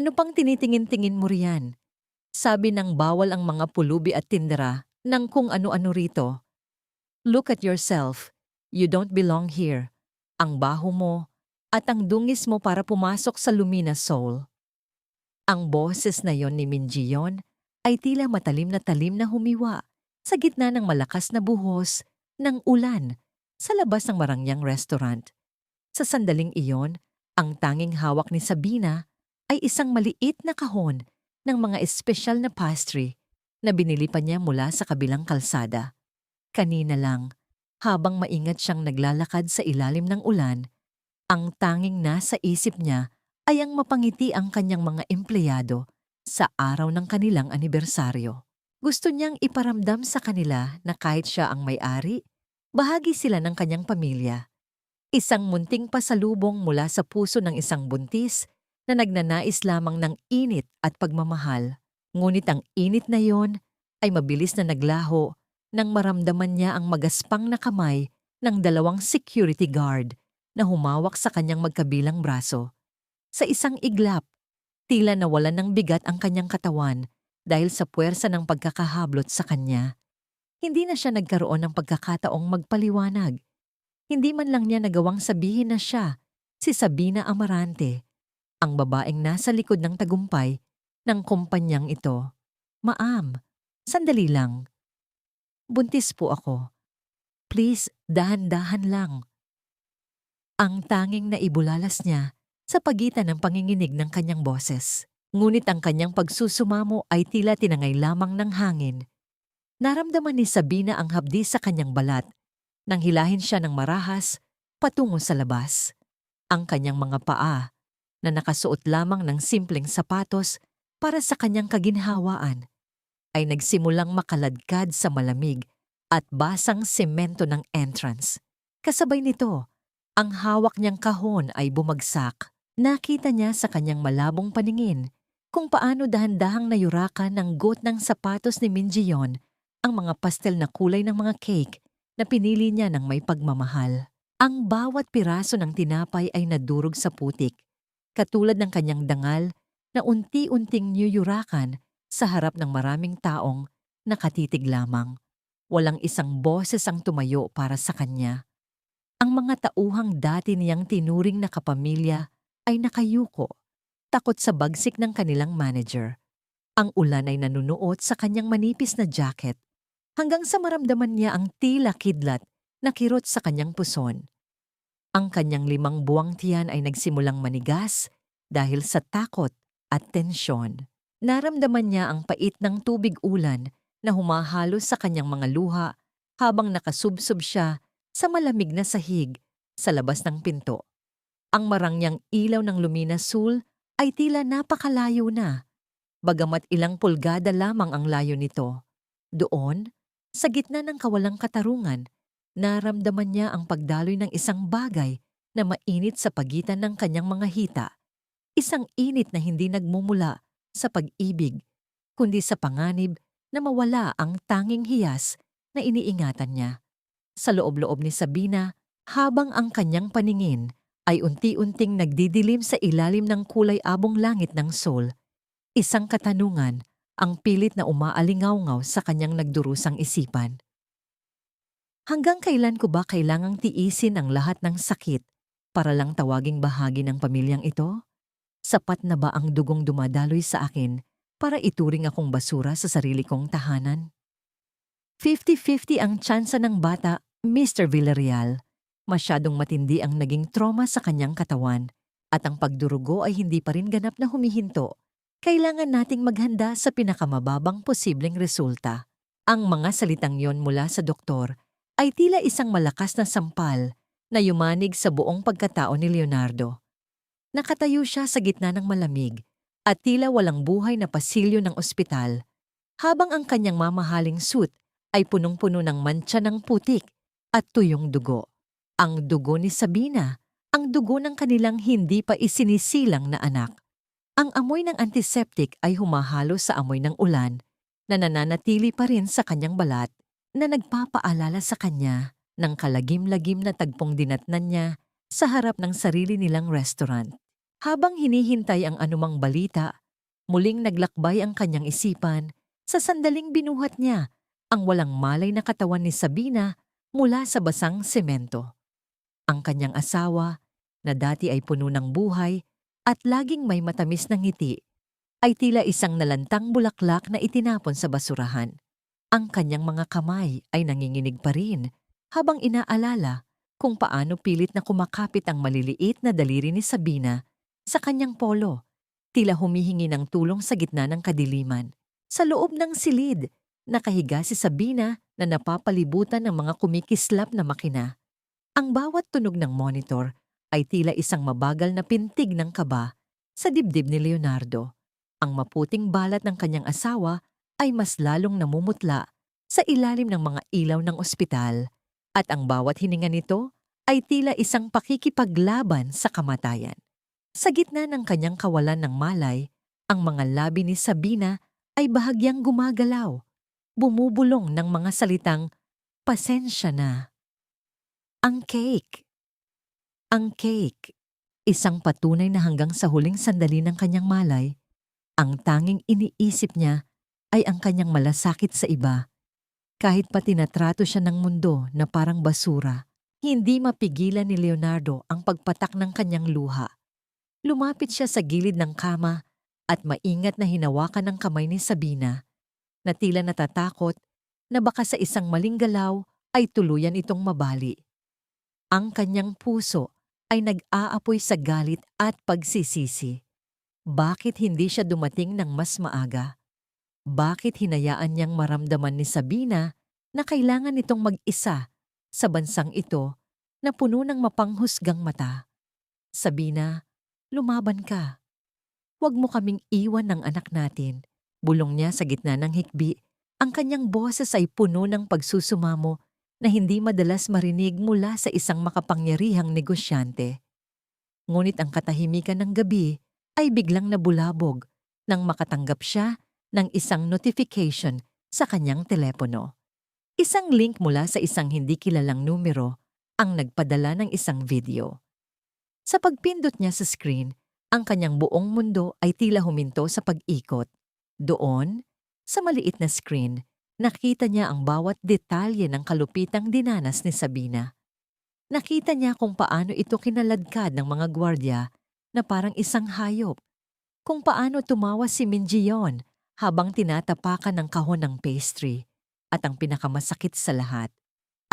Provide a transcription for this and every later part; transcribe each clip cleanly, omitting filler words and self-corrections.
Ano pang tinitingin-tingin mo riyan? Sabi ng bawal ang mga pulubi at tindera ng kung ano-ano rito. Look at yourself. You don't belong here. Ang baho mo at ang dungis mo para pumasok sa Lumina Soul. Ang boses na yon ni Min Ji-yeon ay tila matalim na humiwa sa gitna ng malakas na buhos ng ulan sa labas ng marangyang restaurant. Sa sandaling iyon, ang tanging hawak ni Sabina ay isang maliit na kahon ng mga espesyal na pastry na binili pa niya mula sa kabilang kalsada. Kanina lang, habang maingat siyang naglalakad sa ilalim ng ulan, ang tanging nasa isip niya ay ang mapangiti ang kanyang mga empleyado sa araw ng kanilang anibersaryo. Gusto niyang iparamdam sa kanila na kahit siya ang may-ari, bahagi sila ng kanyang pamilya. Isang munting pasalubong mula sa puso ng isang buntis na nagnanais lamang ng init at pagmamahal. Ngunit ang init na yon ay mabilis na naglaho nang maramdaman niya ang magaspang na kamay ng dalawang security guard na humawak sa kanyang magkabilang braso. Sa isang iglap, tila nawalan ng bigat ang kanyang katawan dahil sa puwersa ng pagkakahablot sa kanya. Hindi na siya nagkaroon ng pagkakataong magpaliwanag. Hindi man lang niya nagawang sabihin na siya, si Sabina Amarante, ang babaeng nasa likod ng tagumpay ng kumpanyang ito. Ma'am, sandali lang. Buntis po ako. Please, dahan-dahan lang. Ang tanging naibulalas niya sa pagitan ng panginginig ng kanyang boses. Ngunit ang kanyang pagsusumamo ay tila tinangay lamang ng hangin. Naramdaman ni Sabina ang hapdi sa kanyang balat nang hilahin siya ng marahas patungo sa labas. Ang kanyang mga paa na nakasuot lamang ng simpleng sapatos para sa kanyang kaginhawaan ay nagsimulang makaladkad sa malamig at basang semento ng entrance. Kasabay nito, ang hawak niyang kahon ay bumagsak. Nakita niya sa kanyang malabong paningin kung paano dahan-dahang nayurakan ng got ng sapatos ni Min Ji-yeon ang mga pastel na kulay ng mga cake na pinili niya ng may pagmamahal. Ang bawat piraso ng tinapay ay nadurog sa putik, katulad ng kanyang dangal na unti-unting niyuyurakan sa harap ng maraming taong nakatitig lamang. Walang isang boses ang tumayo para sa kanya. Ang mga tauhang dati niyang tinuring na kapamilya ay nakayuko, takot sa bagsik ng kanilang manager. Ang ulan ay nanunuot sa kanyang manipis na jacket, hanggang sa maramdaman niya ang tila kidlat na kirot sa kanyang puson. Ang kanyang 5 buwang tiyan ay nagsimulang manigas dahil sa takot at tensyon. Naramdaman niya ang pait ng tubig ulan na humahalo sa kanyang mga luha habang nakasubsob siya sa malamig na sahig sa labas ng pinto. Ang marangyang ilaw ng Lumina Soul ay tila napakalayo na, bagamat ilang pulgada lamang ang layo nito. Doon, sa gitna ng kawalang katarungan, naramdaman niya ang pagdaloy ng isang bagay na mainit sa pagitan ng kanyang mga hita. Isang init na hindi nagmumula sa pag-ibig, kundi sa panganib na mawala ang tanging hiyas na iniingatan niya. Sa loob-loob ni Sabina, habang ang kanyang paningin ay unti-unting nagdidilim sa ilalim ng kulay abong langit ng Seoul, isang katanungan ang pilit na umaalingaw-ngaw sa kanyang nagdurusang isipan. Hanggang kailan ko ba kailangang tiisin ang lahat ng sakit para lang tawaging bahagi ng pamilyang ito? Sapat na ba ang dugong dumadaloy sa akin para ituring akong basura sa sarili kong tahanan? 50-50 ang tsansa ng bata, Mr. Villarreal. Masyadong matindi ang naging trauma sa kanyang katawan at ang pagdurugo ay hindi pa rin ganap na humihinto. Kailangan nating maghanda sa pinakamababang posibleng resulta. Ang mga salitang yon mula sa doktor ay tila isang malakas na sampal na yumanig sa buong pagkatao ni Leonardo. Nakatayo siya sa gitna ng malamig at tila walang buhay na pasilyo ng ospital, habang ang kanyang mamahaling suit ay punong-puno ng mantsa ng putik at tuyong dugo. Ang dugo ni Sabina, ang dugo ng kanilang hindi pa isinisilang na anak. Ang amoy ng antiseptic ay humahalo sa amoy ng ulan na nananatili pa rin sa kanyang balat, na nagpapaalala sa kanya ng kalagim-lagim na tagpong dinatnan niya sa harap ng sarili nilang restaurant. Habang hinihintay ang anumang balita, muling naglakbay ang kanyang isipan sa sandaling binuhat niya ang walang malay na katawan ni Sabina mula sa basang semento. Ang kanyang asawa, na dati ay puno ng buhay at laging may matamis na ngiti, ay tila isang nalantang bulaklak na itinapon sa basurahan. Ang kanyang mga kamay ay nanginginig pa rin habang inaalala kung paano pilit na kumakapit ang maliliit na daliri ni Sabina sa kanyang polo, tila humihingi ng tulong sa gitna ng kadiliman. Sa loob ng silid, nakahiga si Sabina na napapalibutan ng mga kumikislap na makina. Ang bawat tunog ng monitor ay tila isang mabagal na pintig ng kaba sa dibdib ni Leonardo. Ang maputing balat ng kanyang asawa ay mas lalong namumutla sa ilalim ng mga ilaw ng ospital at ang bawat hininga nito ay tila isang pakikipaglaban sa kamatayan. Sa gitna ng kanyang kawalan ng malay, ang mga labi ni Sabina ay bahagyang gumagalaw, bumubulong ng mga salitang, "Pasensya na." Ang cake. Ang cake. Isang patunay na hanggang sa huling sandali ng kanyang malay, ang tanging iniisip niya ay ang kanyang malasakit sa iba. Kahit pa tinatrato siya ng mundo na parang basura, hindi mapigilan ni Leonardo ang pagpatak ng kanyang luha. Lumapit siya sa gilid ng kama at maingat na hinawakan ng kamay ni Sabina, na tila natatakot na baka sa isang maling galaw ay tuluyan itong mabali. Ang kanyang puso ay nag-aapoy sa galit at pagsisisi. Bakit hindi siya dumating ng mas maaga? Bakit hinayaan niyang maramdaman ni Sabina na kailangan nitong mag-isa sa bansang ito na puno ng mapanghusgang mata? Sabina, lumaban ka. Huwag mo kaming iwan ng anak natin. Bulong niya sa gitna ng hikbi. Ang kanyang boses ay puno ng pagsusumamo na hindi madalas marinig mula sa isang makapangyarihang negosyante. Ngunit ang katahimikan ng gabi ay biglang nabulabog nang makatanggap siya ng isang notification sa kanyang telepono. Isang link mula sa isang hindi kilalang numero ang nagpadala ng isang video. Sa pagpindot niya sa screen, ang kanyang buong mundo ay tila huminto sa pag-ikot. Doon, sa maliit na screen, nakita niya ang bawat detalye ng kalupitang dinanas ni Sabina. Nakita niya kung paano ito kinaladkad ng mga gwardya na parang isang hayop. Kung paano tumawa si Minjion habang tinatapakan ng kahon ng pastry. At ang pinakamasakit sa lahat,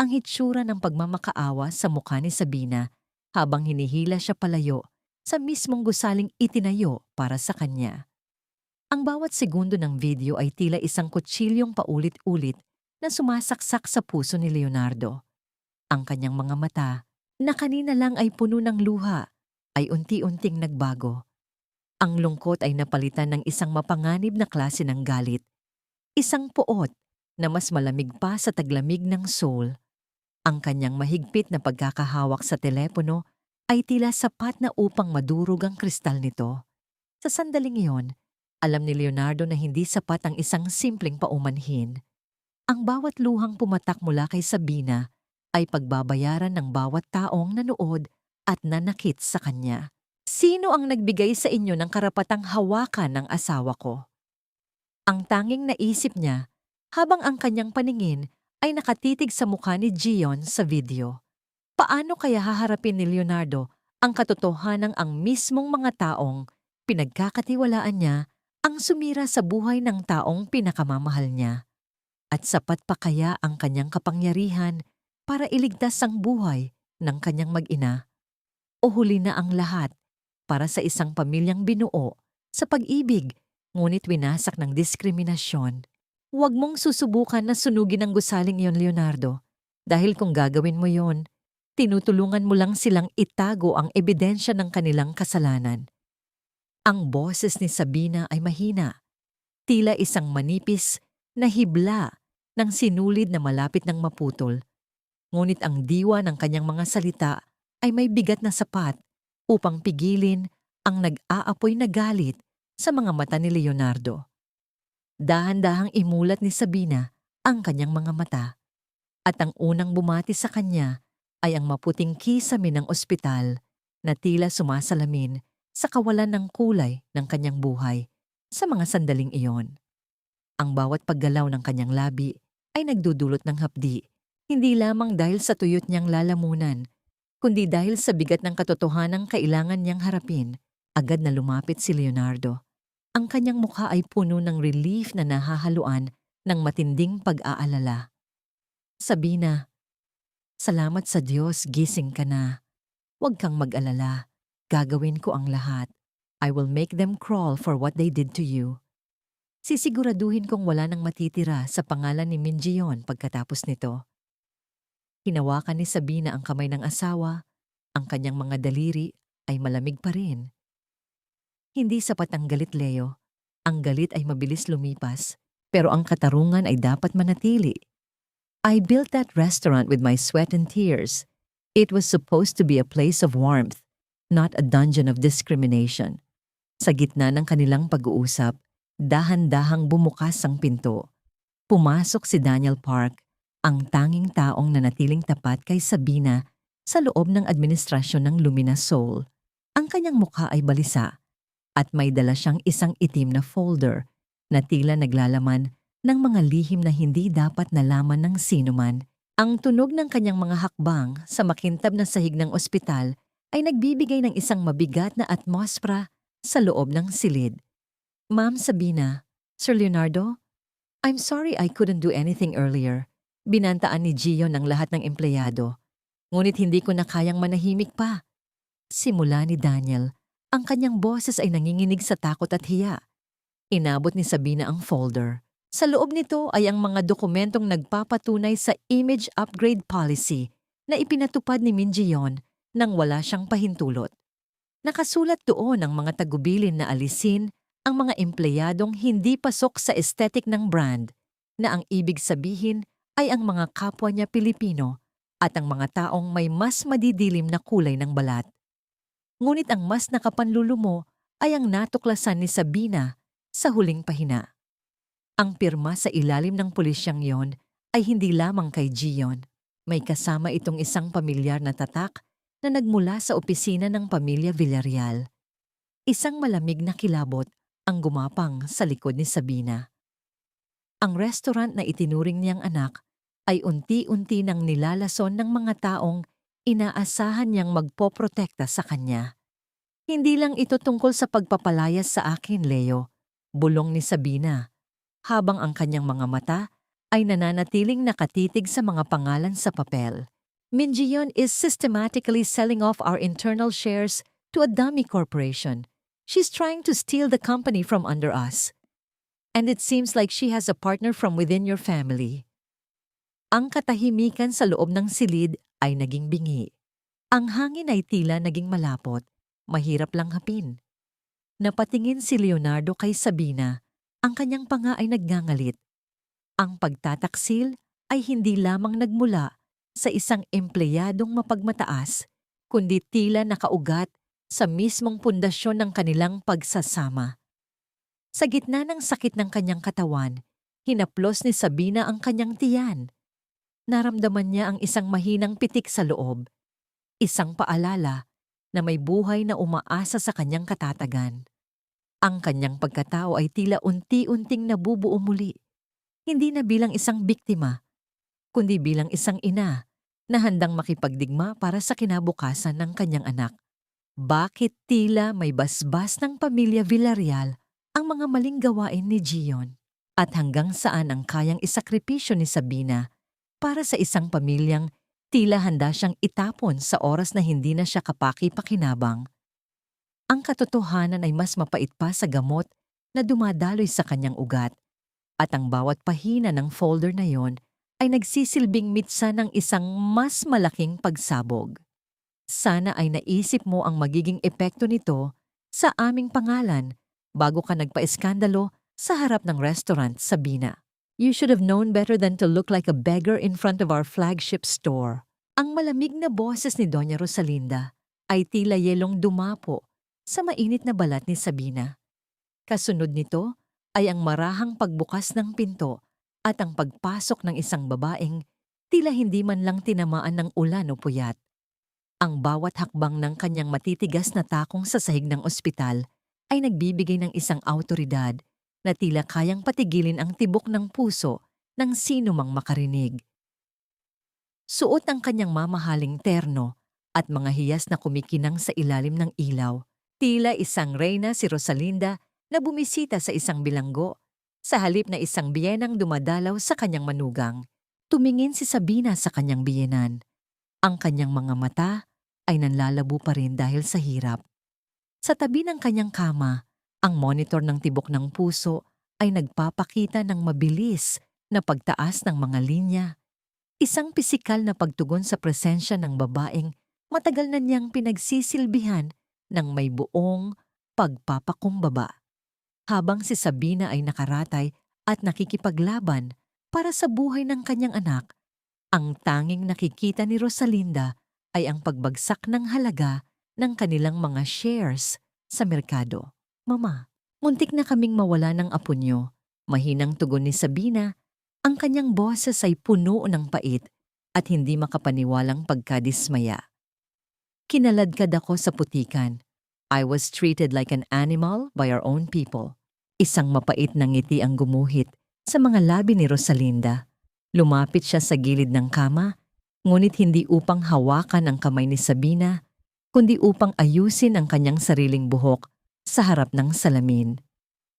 ang hitsura ng pagmamakaawa sa mukha ni Sabina habang hinihila siya palayo sa mismong gusaling itinayo para sa kanya. Ang bawat segundo ng video ay tila isang kutsilyong paulit-ulit na sumasaksak sa puso ni Leonardo. Ang kanyang mga mata, na kanina lang ay puno ng luha, ay unti-unting nagbago. Ang lungkot ay napalitan ng isang mapanganib na klase ng galit. Isang poot na mas malamig pa sa taglamig ng soul. Ang kanyang mahigpit na pagkakahawak sa telepono ay tila sapat na upang madurog ang kristal nito. Sa sandaling iyon, alam ni Leonardo na hindi sapat ang isang simpleng paumanhin. Ang bawat luhang pumatak mula kay Sabina ay pagbabayaran ng bawat taong nanood at nanakit sa kanya. Sino ang nagbigay sa inyo ng karapatang hawakan ng asawa ko? Ang tanging naisip niya habang ang kanyang paningin ay nakatitig sa mukha ni Gion sa video. Paano kaya haharapin ni Leonardo ang katotohanang ang mismong mga taong pinagkakatiwalaan niya ang sumira sa buhay ng taong pinakamamahal niya? At sapat pa kaya ang kanyang kapangyarihan para iligtas ang buhay ng kanyang mag-ina? O huli na ang lahat para sa isang pamilyang binuo sa pag-ibig ngunit winasak ng diskriminasyon? Huwag mong susubukan na sunugin ang gusaling iyon, Leonardo. Dahil kung gagawin mo yon, tinutulungan mo lang silang itago ang ebidensya ng kanilang kasalanan. Ang boses ni Sabina ay mahina, tila isang manipis na hibla ng sinulid na malapit ng maputol. Ngunit ang diwa ng kanyang mga salita ay may bigat na sapat upang pigilin ang nag-aapoy na galit sa mga mata ni Leonardo. Dahan-dahang imulat ni Sabina ang kanyang mga mata at ang unang bumati sa kanya ay ang maputing kisame ng ospital na tila sumasalamin sa kawalan ng kulay ng kanyang buhay sa mga sandaling iyon. Ang bawat paggalaw ng kanyang labi ay nagdudulot ng hapdi, hindi lamang dahil sa tuyot niyang lalamunan, kundi dahil sa bigat ng katotohanang kailangan niyang harapin. Agad na lumapit si Leonardo. Ang kanyang mukha ay puno ng relief na nahahaluan ng matinding pag-aalala. Sabina, salamat sa Diyos, gising ka na. Huwag kang mag-alala. Gagawin ko ang lahat. I will make them crawl for what they did to you. Sisiguraduhin kong wala nang matitira sa pangalan ni Min Ji-yeon pagkatapos nito. Hinawakan ni Sabina ang kamay ng asawa. Ang kanyang mga daliri ay malamig pa rin. Hindi sapat ang galit, Leo. Ang galit ay mabilis lumipas, pero ang katarungan ay dapat manatili. I built that restaurant with my sweat and tears. It was supposed to be a place of warmth, not a dungeon of discrimination. Sa gitna ng kanilang pag-uusap, dahan-dahang bumukas ang pinto. Pumasok si Daniel Park, ang tanging taong nanatiling tapat kay Sabina sa loob ng administrasyon ng Lumina Soul. Ang kanyang mukha ay balisa at may dala siyang isang itim na folder na tila naglalaman ng mga lihim na hindi dapat nalaman ng sinuman. Ang tunog ng kanyang mga hakbang sa makintab na sahig ng ospital ay nagbibigay ng isang mabigat na atmosfera sa loob ng silid. Ma'am Sabina, Sir Leonardo, I'm sorry I couldn't do anything earlier. Binantaan ni Gio ng lahat ng empleyado. Ngunit hindi ko na kayang manahimik pa. Simula ni Daniel, ang kanyang boses ay nanginginig sa takot at hiya. Inabot ni Sabina ang folder. Sa loob nito ay ang mga dokumentong nagpapatunay sa image upgrade policy na ipinatupad ni Min Ji-yeon nang wala siyang pahintulot. Nakasulat doon ang mga tagubilin na alisin ang mga empleyadong hindi pasok sa aesthetic ng brand, na ang ibig sabihin ay ang mga kapwa niya Pilipino at ang mga taong may mas madidilim na kulay ng balat. Ngunit ang mas nakapanlulumo ay ang natuklasan ni Sabina sa huling pahina. Ang pirma sa ilalim ng pulisyang yon ay hindi lamang kay Ji-yeon. May kasama itong isang pamilyar na tatak na nagmula sa opisina ng pamilya Villarreal. Isang malamig na kilabot ang gumapang sa likod ni Sabina. Ang restaurant na itinuring niyang anak ay unti-unti nang nilalason ng mga taong inaasahan niyang magpoprotekta sa kanya. Hindi lang ito tungkol sa pagpapalayas sa akin, Leo, bulong ni Sabina, habang ang kanyang mga mata ay nananatiling nakatitig sa mga pangalan sa papel. Min Ji-yeon is systematically selling off our internal shares to a dummy corporation. She's trying to steal the company from under us. And it seems like she has a partner from within your family. Ang katahimikan sa loob ng silid ay naging bingi. Ang hangin ay tila naging malapot, mahirap lang hapin. Napatingin si Leonardo kay Sabina, ang kanyang panga ay nagngangalit. Ang pagtataksil ay hindi lamang nagmula sa isang empleyadong mapagmataas, kundi tila nakaugat sa mismong pundasyon ng kanilang pagsasama. Sa gitna ng sakit ng kanyang katawan, hinaplos ni Sabina ang kanyang tiyan. Naramdaman niya ang isang mahinang pitik sa loob, isang paalala na may buhay na umaasa sa kanyang katatagan. Ang kanyang pagkatao ay tila unti-unting nabubuo muli, hindi na bilang isang biktima, kundi bilang isang ina na handang makipagdigma para sa kinabukasan ng kanyang anak. Bakit tila may basbas ng pamilya Villarreal ang mga maling gawain ni Ji-yeon? At hanggang saan ang kayang isakripisyo ni Sabina para sa isang pamilyang tila handa siyang itapon sa oras na hindi na siya kapaki-pakinabang? Ang katotohanan ay mas mapait pa sa gamot na dumadaloy sa kanyang ugat, at ang bawat pahina ng folder na yon ay nagsisilbing mitsa ng isang mas malaking pagsabog. Sana ay naisip mo ang magiging epekto nito sa aming pangalan bago ka nagpa-eskandalo sa harap ng restaurant, Sabina. You should have known better than to look like a beggar in front of our flagship store. Ang malamig na boses ni Doña Rosalinda ay tila yelong dumapo sa mainit na balat ni Sabina. Kasunod nito ay ang marahang pagbukas ng pinto at ang pagpasok ng isang babaeng tila hindi man lang tinamaan ng ulan o puyat. Ang bawat hakbang ng kanyang matitigas na takong sa sahig ng ospital ay nagbibigay ng isang awtoridad na tila kayang patigilin ang tibok ng puso ng sino mang makarinig. Suot ang kanyang mamahaling terno at mga hiyas na kumikinang sa ilalim ng ilaw. Tila isang reyna si Rosalinda na bumisita sa isang bilanggo, sa halip na isang biyenang dumadalaw sa kanyang manugang. Tumingin si Sabina sa kanyang biyenan. Ang kanyang mga mata ay nanlalabo pa rin dahil sa hirap. Sa tabi ng kanyang kama, ang monitor ng tibok ng puso ay nagpapakita ng mabilis na pagtaas ng mga linya. Isang pisikal na pagtugon sa presensya ng babaeng matagal na niyang pinagsisilbihan ng may buong pagpapakumbaba. Habang si Sabina ay nakaratay at nakikipaglaban para sa buhay ng kanyang anak, ang tanging nakikita ni Rosalinda ay ang pagbagsak ng halaga ng kanilang mga shares sa merkado. Mama, muntik na kaming mawala ng apo niyo. Mahinang tugon ni Sabina. Ang kanyang boses ay puno ng pait at hindi makapaniwalang pagkadismaya. Kinaladkad ako sa putikan. I was treated like an animal by our own people. Isang mapait na ngiti ang gumuhit sa mga labi ni Rosalinda. Lumapit siya sa gilid ng kama, ngunit hindi upang hawakan ang kamay ni Sabina, kundi upang ayusin ang kanyang sariling buhok sa harap ng salamin.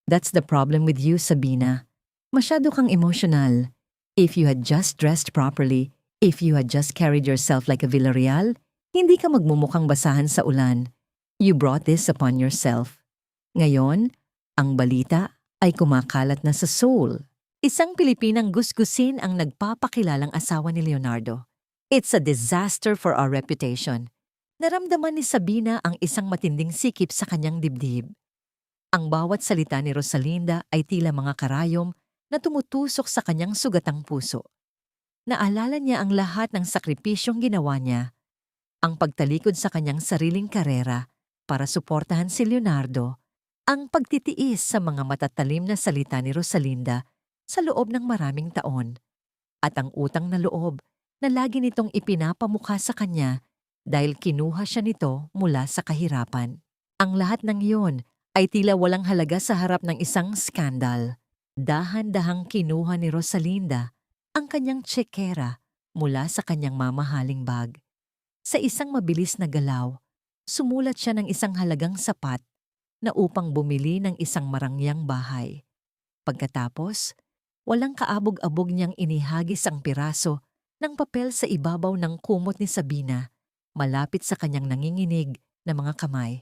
That's the problem with you, Sabina. Masyado kang emotional. If you had just dressed properly, if you had just carried yourself like a Villarreal, hindi ka magmumukhang basahan sa ulan. You brought this upon yourself. Ngayon, ang balita ay kumakalat na sa Seoul. Isang Pilipinang gusgusin ang nagpapakilalang asawa ni Leonardo. It's a disaster for our reputation. Naramdaman ni Sabina ang isang matinding sikip sa kanyang dibdib. Ang bawat salita ni Rosalinda ay tila mga karayom na tumutusok sa kanyang sugatang puso. Naalala niya ang lahat ng sakripisyong ginawa niya, ang pagtalikod sa kanyang sariling karera para suportahan si Leonardo, ang pagtitiis sa mga matatalim na salita ni Rosalinda sa loob ng maraming taon, at ang utang na loob na lagi nitong ipinapamukha sa kanya dahil kinuha siya nito mula sa kahirapan. Ang lahat ng iyon ay tila walang halaga sa harap ng isang skandal. Dahan-dahang kinuha ni Rosalinda ang kanyang tsekera mula sa kanyang mamahaling bag. Sa isang mabilis na galaw, sumulat siya ng isang halagang sapat na upang bumili ng isang marangyang bahay. Pagkatapos, walang kaabog-abog niyang inihagis ang piraso ng papel sa ibabaw ng kumot ni Sabina, malapit sa kanyang nanginginig na mga kamay.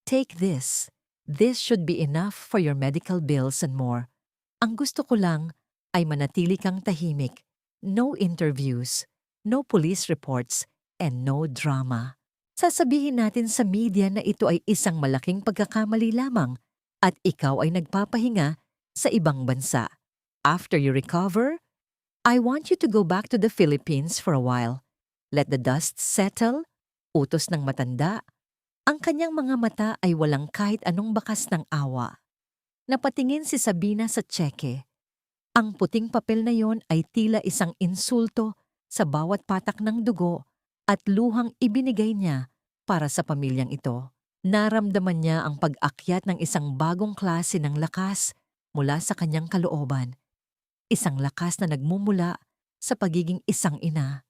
Take this. This should be enough for your medical bills and more. Ang gusto ko lang ay manatili kang tahimik, no interviews, no police reports, and no drama. Sasabihin natin sa media na ito ay isang malaking pagkakamali lamang at ikaw ay nagpapahinga sa ibang bansa. After you recover, I want you to go back to the Philippines for a while. Let the dust settle, utos ng matanda. Ang kanyang mga mata ay walang kahit anong bakas ng awa. Napatingin si Sabina sa tseke. Ang puting papel na yon ay tila isang insulto sa bawat patak ng dugo at luhang ibinigay niya para sa pamilyang ito. Naramdaman niya ang pag-akyat ng isang bagong klase ng lakas mula sa kanyang kalooban. Isang lakas na nagmumula sa pagiging isang ina.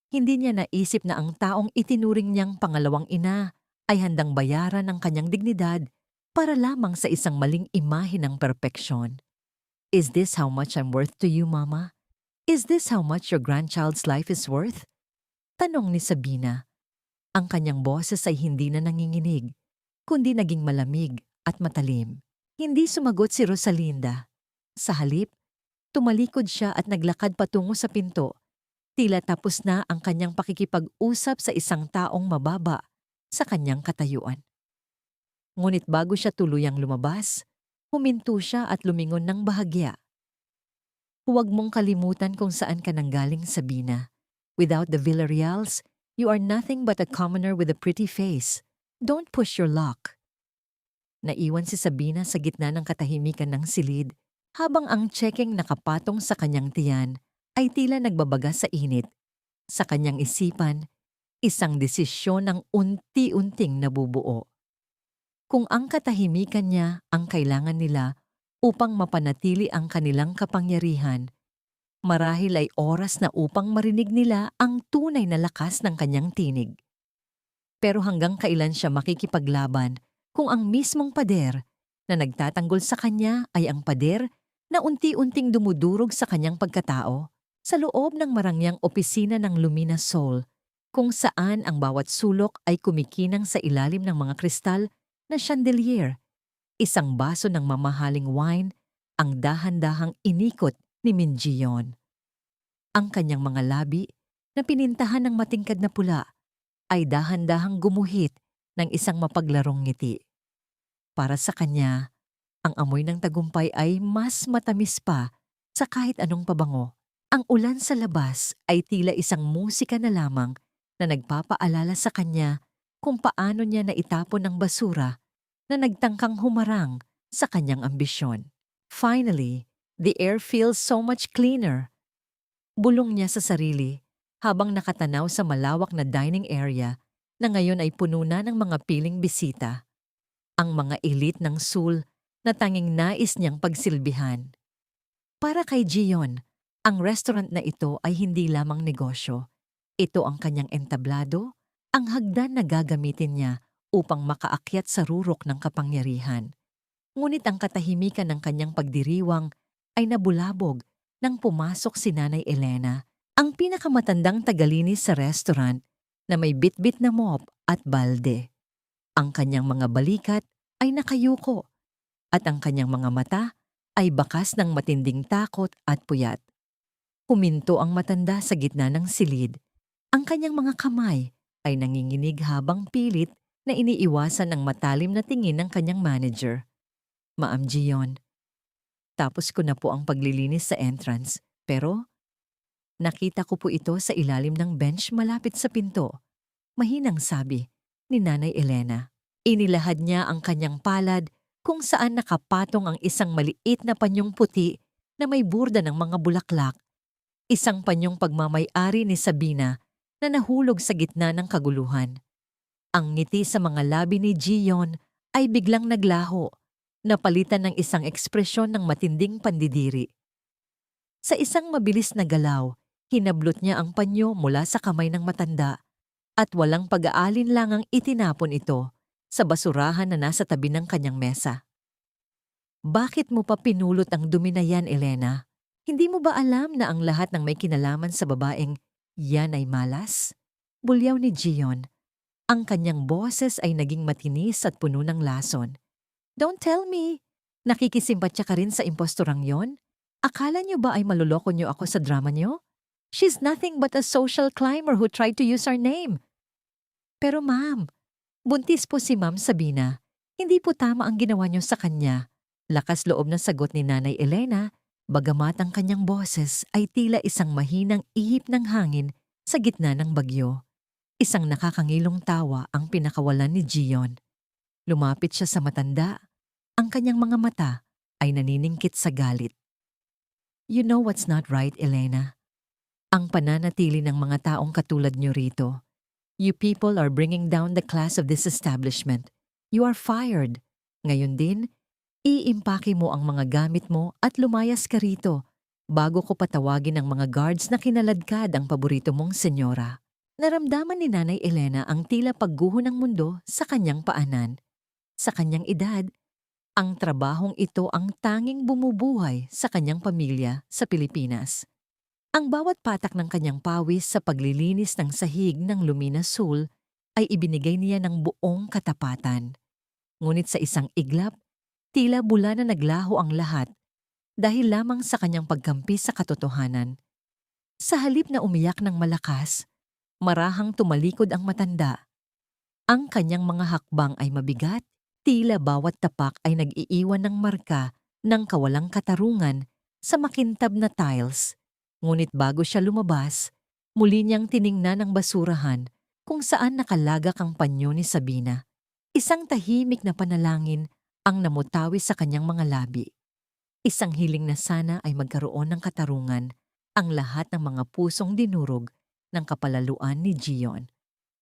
Hindi niya naisip na ang taong itinuring niyang pangalawang ina ay handang bayaran ng kanyang dignidad para lamang sa isang maling imahe ng perpeksyon. Is this how much I'm worth to you, Mama? Is this how much your grandchild's life is worth? Tanong ni Sabina. Ang kanyang boses ay hindi na nanginginig, kundi naging malamig at matalim. Hindi sumagot si Rosalinda. Sa halip, tumalikod siya at naglakad patungo sa pinto. Tila tapos na ang kanyang pakikipag-usap sa isang taong mababa sa kanyang katayuan. Ngunit bago siya tuluyang lumabas, huminto siya at lumingon ng bahagya. Huwag mong kalimutan kung saan ka nanggaling, Sabina. Without the Villarreals, you are nothing but a commoner with a pretty face. Don't push your luck. Naiwan si Sabina sa gitna ng katahimikan ng silid, habang ang tsekeng nakapatong sa kanyang tiyan ay tila nagbabaga sa init. Sa kanyang isipan, Isang desisyon ang unti-unting nabubuo. Kung ang katahimikan niya ang kailangan nila upang mapanatili ang kanilang kapangyarihan, marahil ay oras na upang marinig nila ang tunay na lakas ng kanyang tinig. Pero hanggang kailan siya makikipaglaban kung ang mismong pader na nagtatanggol sa kanya ay ang pader na unti-unting dumudurog sa kanyang pagkatao sa loob ng marangyang opisina ng Lumina Soul, kung saan ang bawat sulok ay kumikinang sa ilalim ng mga kristal na chandelier, isang baso ng mamahaling wine ang dahan-dahang inikot ni Minjion. Ang kanyang mga labi na pinintahan ng matingkad na pula ay dahan-dahang gumuhit ng isang mapaglarong ngiti. Para sa kanya, ang amoy ng tagumpay ay mas matamis pa sa kahit anong pabango. Ang ulan sa labas ay tila isang musika na lamang na nagpapaalala sa kanya kung paano niya naitapon ang basura na nagtangkang humarang sa kanyang ambisyon. Finally, the air feels so much cleaner. Bulong niya sa sarili habang nakatanaw sa malawak na dining area na ngayon ay puno na ng mga piling bisita. Ang mga elite ng Seoul na tanging nais niyang pagsilbihan. Para kay Jion, ang restaurant na ito ay hindi lamang negosyo. Ito ang kanyang entablado, ang hagdan na gagamitin niya upang makaakyat sa rurok ng kapangyarihan. Ngunit ang katahimikan ng kanyang pagdiriwang ay nabulabog nang pumasok si Nanay Elena, ang pinakamatandang tagalinis sa restaurant na may bitbit na mop at balde. Ang kanyang mga balikat ay nakayuko at ang kanyang mga mata ay bakas ng matinding takot at puyat. Huminto ang matanda sa gitna ng silid. Ang kanyang mga kamay ay nanginginig habang pilit na iniiwasan ang matalim na tingin ng kanyang manager. Ma'am Jion, tapos ko na po ang paglilinis sa entrance, pero nakita ko po ito sa ilalim ng bench malapit sa pinto. Mahinang sabi ni Nanay Elena. Inilahad niya ang kanyang palad kung saan nakapatong ang isang maliit na panyong puti na may burda ng mga bulaklak. Isang panyong pagmamay-ari ni Sabina na nahulog sa gitna ng kaguluhan. Ang ngiti sa mga labi ni Jion ay biglang naglaho, napalitan ng isang ekspresyon ng matinding pandidiri. Sa isang mabilis na galaw, hinablot niya ang panyo mula sa kamay ng matanda at walang pag-aalinlangang itinapon ito sa basurahan na nasa tabi ng kanyang mesa. Bakit mo pa pinulot ang dumi na yan, Elena? Hindi mo ba alam na ang lahat ng may kinalaman sa babaeng yan ay malas? Bulyaw ni Jion. Ang kanyang boses ay naging matinis at puno ng lason. Don't tell me. Nakikisimpatya ka rin sa impostorang yon? Akala niyo ba ay maluloko niyo ako sa drama niyo? She's nothing but a social climber who tried to use our name. Pero ma'am, buntis po si Ma'am Sabina. Hindi po tama ang ginawa niyo sa kanya. Lakas loob na sagot ni Nanay Elena, bagamat ang kanyang boses ay tila isang mahinang ihip ng hangin sa gitna ng bagyo. Isang nakakangilong tawa ang pinakawalan ni Jion. Lumapit siya sa matanda. Ang kanyang mga mata ay naniningkit sa galit. You know what's not right, Elena? Ang pananatili ng mga taong katulad niyo rito. You people are bringing down the class of this establishment. You are fired. Ngayon din, iimpake mo ang mga gamit mo at lumayas ka rito bago ko patawagin ang mga guards na kinaladkad ang paborito mong senyora. Naramdaman ni Nanay Elena ang tila pagguho ng mundo sa kanyang paanan. Sa kanyang edad, ang trabahong ito ang tanging bumubuhay sa kanyang pamilya sa Pilipinas. Ang bawat patak ng kanyang pawis sa paglilinis ng sahig ng Lumina Soul ay ibinigay niya ng buong katapatan. Ngunit sa isang iglap, tila bula na naglaho ang lahat dahil lamang sa kanyang pagkampi sa katotohanan. Sa halip na umiyak ng malakas, marahang tumalikod ang matanda. Ang kanyang mga hakbang ay mabigat, tila bawat tapak ay nag-iiwan ng marka ng kawalang katarungan sa makintab na tiles. Ngunit bago siya lumabas, muli niyang tiningnan ang basurahan kung saan nakalagak ang panyo ni Sabina. Isang tahimik na panalangin ang namutawi sa kanyang mga labi. Isang hiling na sana ay magkaroon ng katarungan ang lahat ng mga pusong dinurog ng kapalaluan ni Jion.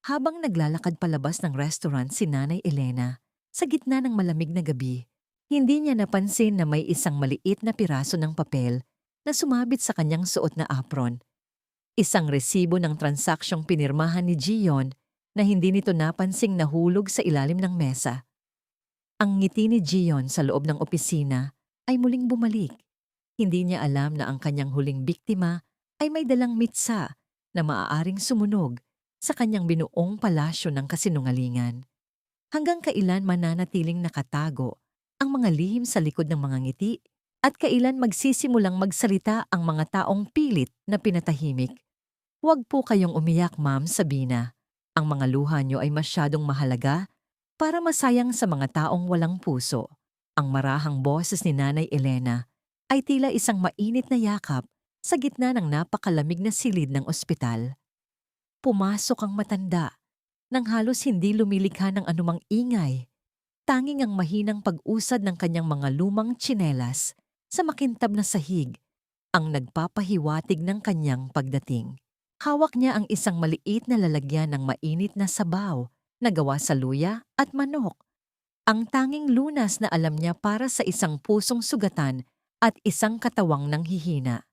Habang naglalakad palabas ng restaurant si Nanay Elena, sa gitna ng malamig na gabi, hindi niya napansin na may isang maliit na piraso ng papel na sumabit sa kanyang suot na apron. Isang resibo ng transaksyong pinirmahan ni Gion na hindi nito napansing nahulog sa ilalim ng mesa. Ang ngiti ni Gion sa loob ng opisina ay muling bumalik. Hindi niya alam na ang kanyang huling biktima ay may dalang mitsa na maaaring sumunog sa kanyang binuong palasyo ng kasinungalingan. Hanggang kailan mananatiling nakatago ang mga lihim sa likod ng mga ngiti at kailan magsisimulang magsalita ang mga taong pilit na pinatahimik. Huwag po kayong umiyak, Ma'am Sabina. Ang mga luha niyo ay masyadong mahalaga para masayang sa mga taong walang puso. Ang marahang boses ni Nanay Elena ay tila isang mainit na yakap sa gitna ng napakalamig na silid ng ospital. Pumasok ang matanda nang halos hindi lumilikha ng anumang ingay. Tanging ang mahinang pag-usad ng kanyang mga lumang tsinelas sa makintab na sahig ang nagpapahiwatig ng kanyang pagdating. Hawak niya ang isang maliit na lalagyan ng mainit na sabaw na gawa sa luya at manok. Ang tanging lunas na alam niya para sa isang pusong sugatan at isang katawang nanghihina.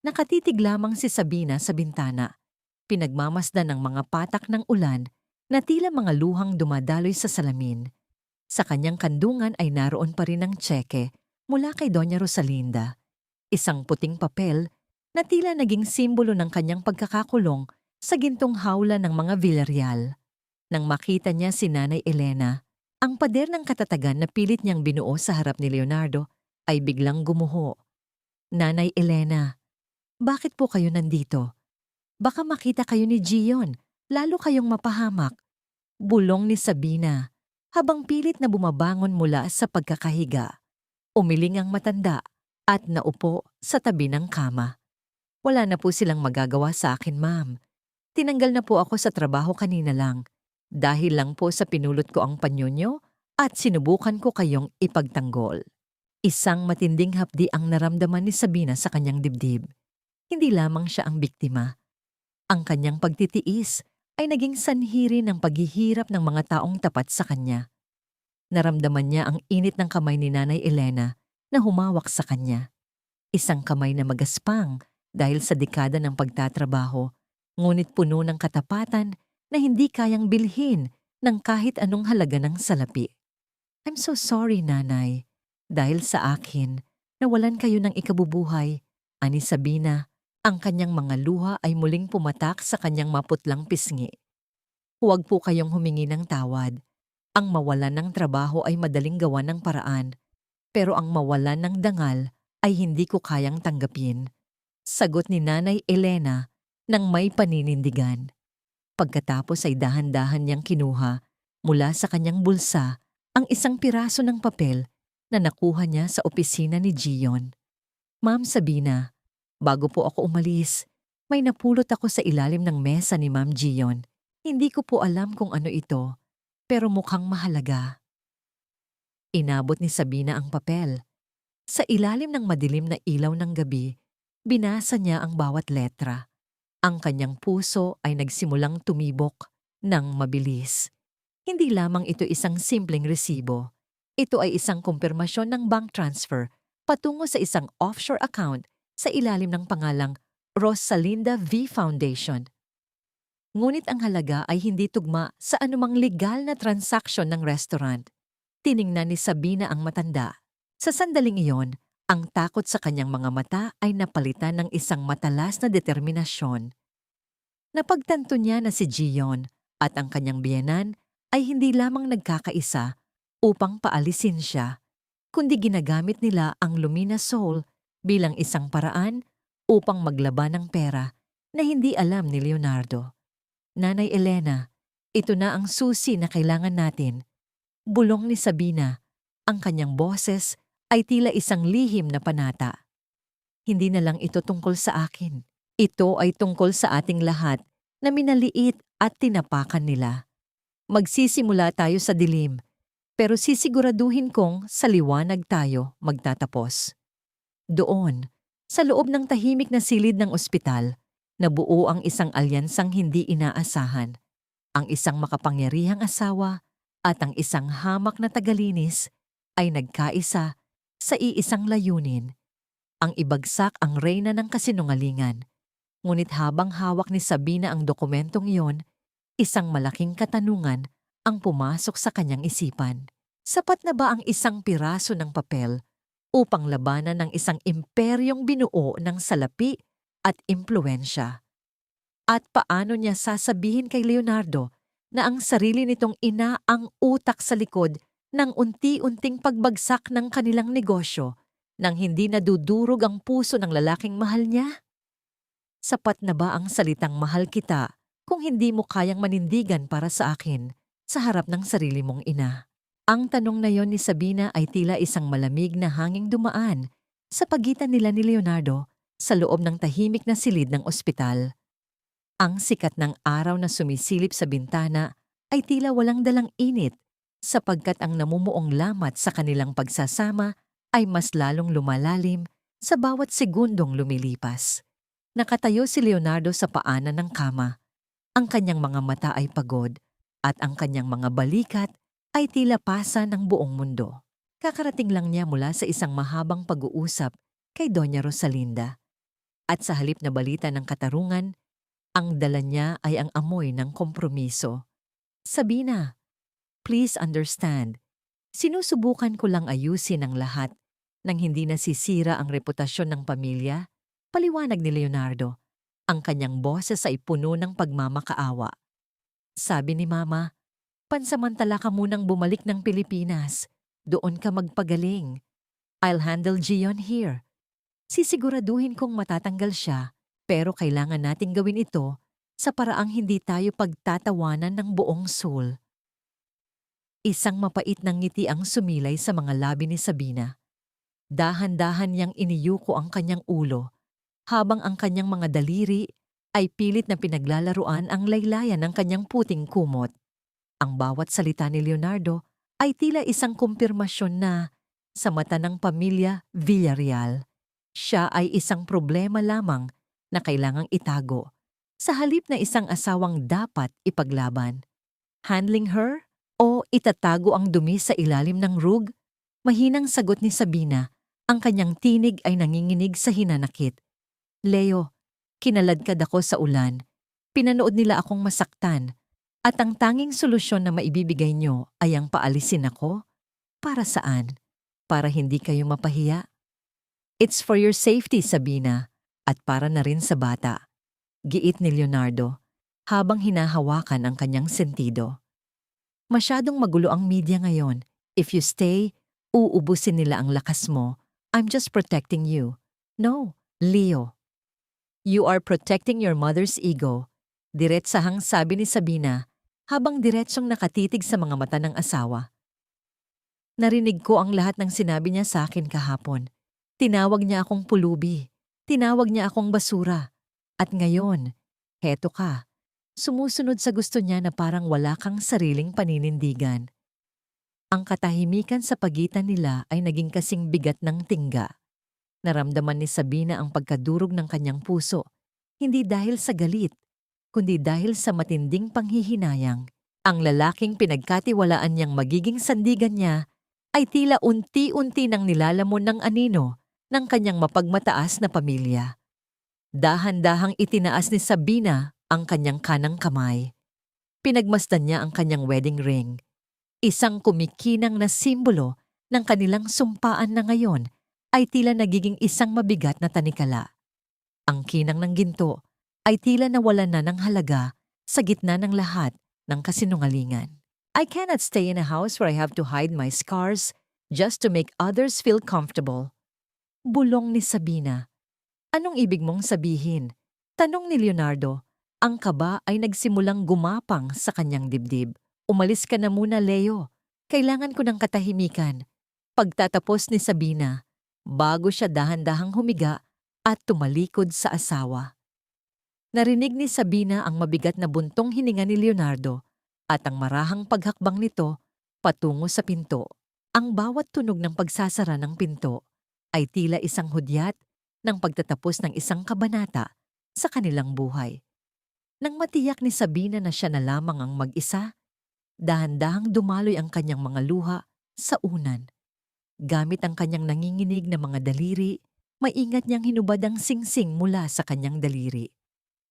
Nakatitig lamang si Sabina sa bintana, pinagmamasdan ng mga patak ng ulan na tila mga luhang dumadaloy sa salamin. Sa kanyang kandungan ay naroon pa rin ang tseke mula kay Doña Rosalinda, isang puting papel na tila naging simbolo ng kanyang pagkakakulong sa gintong hawla ng mga Villarreal. Nang makita niya si Nanay Elena, ang pader ng katatagan na pilit niyang binuo sa harap ni Leonardo ay biglang gumuho. Nanay Elena, bakit po kayo nandito? Baka makita kayo ni Gion, lalo kayong mapahamak. Bulong ni Sabina habang pilit na bumabangon mula sa pagkakahiga. Umiling ang matanda at naupo sa tabi ng kama. Wala na po silang magagawa sa akin, ma'am. Tinanggal na po ako sa trabaho kanina lang. Dahil lang po sa pinulot ko ang panyo nyo at sinubukan ko kayong ipagtanggol. Isang matinding hapdi ang naramdaman ni Sabina sa kanyang dibdib. Hindi lamang siya ang biktima. Ang kanyang pagtitiis ay naging sanhi rin ng paghihirap ng mga taong tapat sa kanya. Naramdaman niya ang init ng kamay ni Nanay Elena na humawak sa kanya. Isang kamay na magaspang dahil sa dekada ng pagtatrabaho, ngunit puno ng katapatan na hindi kayang bilhin ng kahit anong halaga ng salapi. I'm so sorry, Nanay. Dahil sa akin, nawalan kayo ng ikabubuhay. Ani Sabina, ang kanyang mga luha ay muling pumatak sa kanyang maputlang pisngi. Huwag po kayong humingi ng tawad. Ang mawalan ng trabaho ay madaling gawa ng paraan, pero ang mawalan ng dangal ay hindi ko kayang tanggapin. Sagot ni Nanay Elena nang may paninindigan. Pagkatapos ay dahan-dahan niyang kinuha mula sa kanyang bulsa ang isang piraso ng papel na nakuha niya sa opisina ni Gion. Ma'am Sabina, bago po ako umalis, may napulot ako sa ilalim ng mesa ni Ma'am Gion. Hindi ko po alam kung ano ito, pero mukhang mahalaga. Inabot ni Sabina ang papel. Sa ilalim ng madilim na ilaw ng gabi, binasa niya ang bawat letra. Ang kanyang puso ay nagsimulang tumibok ng mabilis. Hindi lamang ito isang simpleng resibo. Ito ay isang kumpirmasyon ng bank transfer patungo sa isang offshore account sa ilalim ng pangalang Rosalinda V. Foundation. Ngunit ang halaga ay hindi tugma sa anumang legal na transaksyon ng restaurant. Tiningnan ni Sabina ang matanda. Sa sandaling iyon, ang takot sa kanyang mga mata ay napalitan ng isang matalas na determinasyon. Napagtanto niya na si Gion at ang kanyang biyenan ay hindi lamang nagkakaisa upang paalisin siya, kundi ginagamit nila ang Lumina Soul bilang isang paraan upang maglaban ng pera na hindi alam ni Leonardo. Nanay Elena, ito na ang susi na kailangan natin. Bulong ni Sabina, ang kanyang boses ay tila isang lihim na panata. Hindi na lang ito tungkol sa akin. Ito ay tungkol sa ating lahat na minaliit at tinapakan nila. Magsisimula tayo sa dilim, pero sisiguraduhin kong sa liwanag tayo magtatapos. Doon, sa loob ng tahimik na silid ng ospital, nabuo ang isang alyansang hindi inaasahan. Ang isang makapangyarihang asawa at ang isang hamak na tagalinis ay nagkaisa sa iisang layunin, ang ibagsak ang reyna ng kasinungalingan. Ngunit habang hawak ni Sabina ang dokumentong iyon, isang malaking katanungan ang pumasok sa kanyang isipan. Sapat na ba ang isang piraso ng papel upang labanan ng isang imperyong binuo ng salapi at impluensya? At paano niya sasabihin kay Leonardo na ang sarili nitong ina ang utak sa likod ng unti-unting pagbagsak ng kanilang negosyo nang hindi nadudurog ang puso ng lalaking mahal niya? Sapat na ba ang salitang mahal kita kung hindi mo kayang manindigan para sa akin sa harap ng sarili mong ina? Ang tanong na yon ni Sabina ay tila isang malamig na hanging dumaan sa pagitan nila ni Leonardo sa loob ng tahimik na silid ng ospital. Ang sikat ng araw na sumisilip sa bintana ay tila walang dalang init sapagkat ang namumuong lamat sa kanilang pagsasama ay mas lalong lumalalim sa bawat segundong lumilipas. Nakatayo si Leonardo sa paanan ng kama. Ang kanyang mga mata ay pagod at ang kanyang mga balikat ay tila pasa ng buong mundo. Kakarating lang niya mula sa isang mahabang pag-uusap kay Doña Rosalinda. At sa halip na balita ng katarungan, ang dala niya ay ang amoy ng kompromiso. Sabina, please understand, sinusubukan ko lang ayusin ang lahat nang hindi nasisira ang reputasyon ng pamilya, paliwanag ni Leonardo. Ang kanyang boses ay puno ng pagmamakaawa. Sabi ni Mama, pansamantala ka munang bumalik ng Pilipinas. Doon ka magpagaling. I'll handle Gion here. Sisiguraduhin kong matatanggal siya, pero kailangan nating gawin ito sa paraang hindi tayo pagtatawanan ng buong soul. Isang mapait ng ngiti ang sumilay sa mga labi ni Sabina. Dahan-dahan niyang iniyuko ang kanyang ulo, habang ang kanyang mga daliri ay pilit na pinaglalaruan ang laylayan ng kanyang puting kumot. Ang bawat salita ni Leonardo ay tila isang kumpirmasyon na, sa mata ng pamilya Villarreal, siya ay isang problema lamang na kailangang itago, sa halip na isang asawang dapat ipaglaban. Handling her o itatago ang dumi sa ilalim ng rug? Mahinang sagot ni Sabina, ang kanyang tinig ay nanginginig sa hinanakit. Leo, kinaladkad ako sa ulan. Pinanood nila akong masaktan. At ang tanging solusyon na maibibigay niyo ay ang paalisin ako? Para saan? Para hindi kayo mapahiya? It's for your safety, Sabina, at para na rin sa bata. Giit ni Leonardo, habang hinahawakan ang kanyang sentido. Masyadong magulo ang media ngayon. If you stay, uubusin nila ang lakas mo. I'm just protecting you. No, Leo. You are protecting your mother's ego. Diretsahang sabi ni Sabina, habang diretsyong nakatitig sa mga mata ng asawa. Narinig ko ang lahat ng sinabi niya sa akin kahapon. Tinawag niya akong pulubi. Tinawag niya akong basura. At ngayon, heto ka. Sumusunod sa gusto niya na parang wala kang sariling paninindigan. Ang katahimikan sa pagitan nila ay naging kasing bigat ng tingga. Naramdaman ni Sabina ang pagkadurog ng kanyang puso, hindi dahil sa galit, kundi dahil sa matinding panghihinayang. Ang lalaking pinagkatiwalaan niyang magiging sandigan niya ay tila unti-unti nang nilalamon ng anino ng kanyang mapagmataas na pamilya. Dahan-dahang itinaas ni Sabina ang kanyang kanang kamay. Pinagmasdan niya ang kanyang wedding ring, isang kumikinang na simbolo ng kanilang sumpaan na ngayon ay tila nagiging isang mabigat na tanikala. Ang kinang ng ginto ay tila nawalan na ng halaga sa gitna ng lahat ng kasinungalingan. I cannot stay in a house where I have to hide my scars just to make others feel comfortable. Bulong ni Sabina. Anong ibig mong sabihin? Tanong ni Leonardo. Ang kaba ay nagsimulang gumapang sa kanyang dibdib. Umalis ka na muna, Leo. Kailangan ko ng katahimikan. Pagtatapos ni Sabina, bago siya dahan-dahang humiga at tumalikod sa asawa. Narinig ni Sabina ang mabigat na buntong hininga ni Leonardo at ang marahang paghakbang nito patungo sa pinto. Ang bawat tunog ng pagsasara ng pinto ay tila isang hudyat ng pagtatapos ng isang kabanata sa kanilang buhay. Nang matiyak ni Sabina na siya na lamang ang mag-isa, dahan-dahang dumaloy ang kanyang mga luha sa unan. Gamit ang kanyang nanginginig na mga daliri, maingat niyang hinubad ang singsing mula sa kanyang daliri.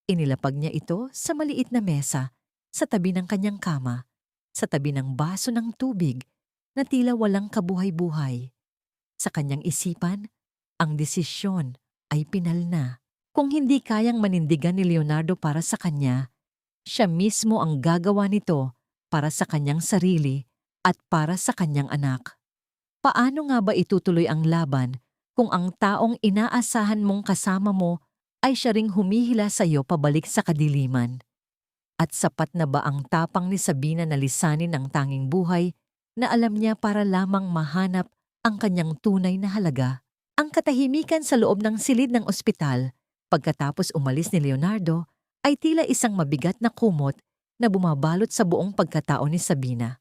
Inilapag niya ito sa maliit na mesa, sa tabi ng kanyang kama, sa tabi ng baso ng tubig na tila walang kabuhay-buhay. Sa kanyang isipan, ang desisyon ay pinal na. Kung hindi kayang manindigan ni Leonardo para sa kanya, siya mismo ang gagawa nito para sa kanyang sarili at para sa kanyang anak. Paano nga ba itutuloy ang laban kung ang taong inaasahan mong kasama mo ay siya ring humihila sa iyo pabalik sa kadiliman? At sapat na ba ang tapang ni Sabina na lisanin ang tanging buhay na alam niya para lamang mahanap ang kanyang tunay na halaga? Ang katahimikan sa loob ng silid ng ospital pagkatapos umalis ni Leonardo ay tila isang mabigat na kumot na bumabalot sa buong pagkatao ni Sabina.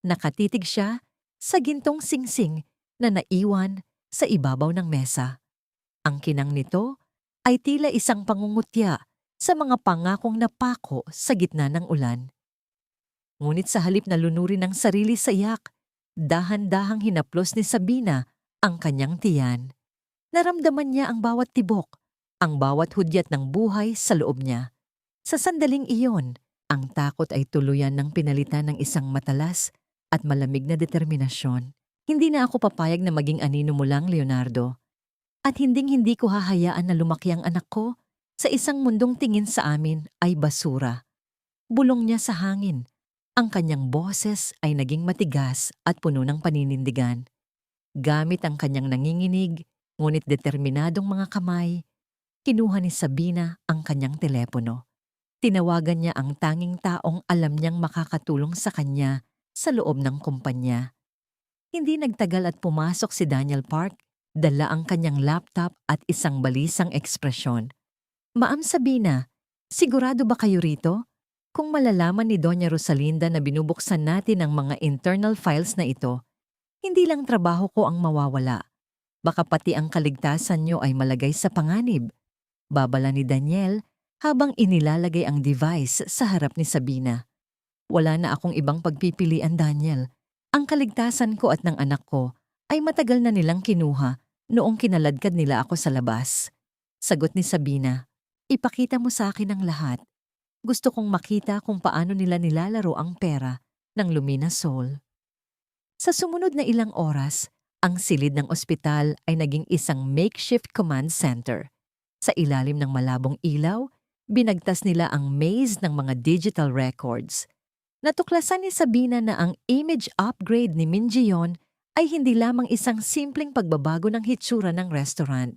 Nakatitig siya sa gintong singsing na naiwan sa ibabaw ng mesa. Ang kinang nito ay tila isang pangungutya sa mga pangakong napako sa gitna ng ulan. Ngunit sa halip na lunurin ng sarili sa iyak, dahan-dahang hinaplos ni Sabina ang kanyang tiyan. Naramdaman niya ang bawat tibok, ang bawat hudyat ng buhay sa loob niya. Sa sandaling iyon, ang takot ay tuluyan ng pinalitan ng isang matalas at malamig na determinasyon. Hindi na ako papayag na maging anino mo lang, Leonardo. At hinding-hindi ko hahayaan na lumaki ang anak ko sa isang mundong tingin sa amin ay basura. Bulong niya sa hangin. Ang kanyang boses ay naging matigas at puno ng paninindigan. Gamit ang kanyang nanginginig, ngunit determinadong mga kamay, kinuha ni Sabina ang kanyang telepono. Tinawagan niya ang tanging taong alam niyang makakatulong sa kanya sa loob ng kumpanya. Hindi nagtagal at pumasok si Daniel Park, dala ang kanyang laptop at isang balisang ekspresyon. Ma'am Sabina, sigurado ba kayo rito? Kung malalaman ni Doña Rosalinda na binubuksan natin ang mga internal files na ito, hindi lang trabaho ko ang mawawala. Baka pati ang kaligtasan niyo ay malagay sa panganib. Babala ni Daniel habang inilalagay ang device sa harap ni Sabina. Wala na akong ibang pagpipilian, Daniel. Ang kaligtasan ko at ng anak ko ay matagal na nilang kinuha noong kinaladkad nila ako sa labas. Sagot ni Sabina, ipakita mo sa akin ang lahat. Gusto kong makita kung paano nila nilalaro ang pera ng Lumina Soul. Sa sumunod na ilang oras, ang silid ng ospital ay naging isang makeshift command center. Sa ilalim ng malabong ilaw, binagtas nila ang maze ng mga digital records. Natuklasan ni Sabina na ang image upgrade ni Min Ji-yeon ay hindi lamang isang simpleng pagbabago ng hitsura ng restaurant.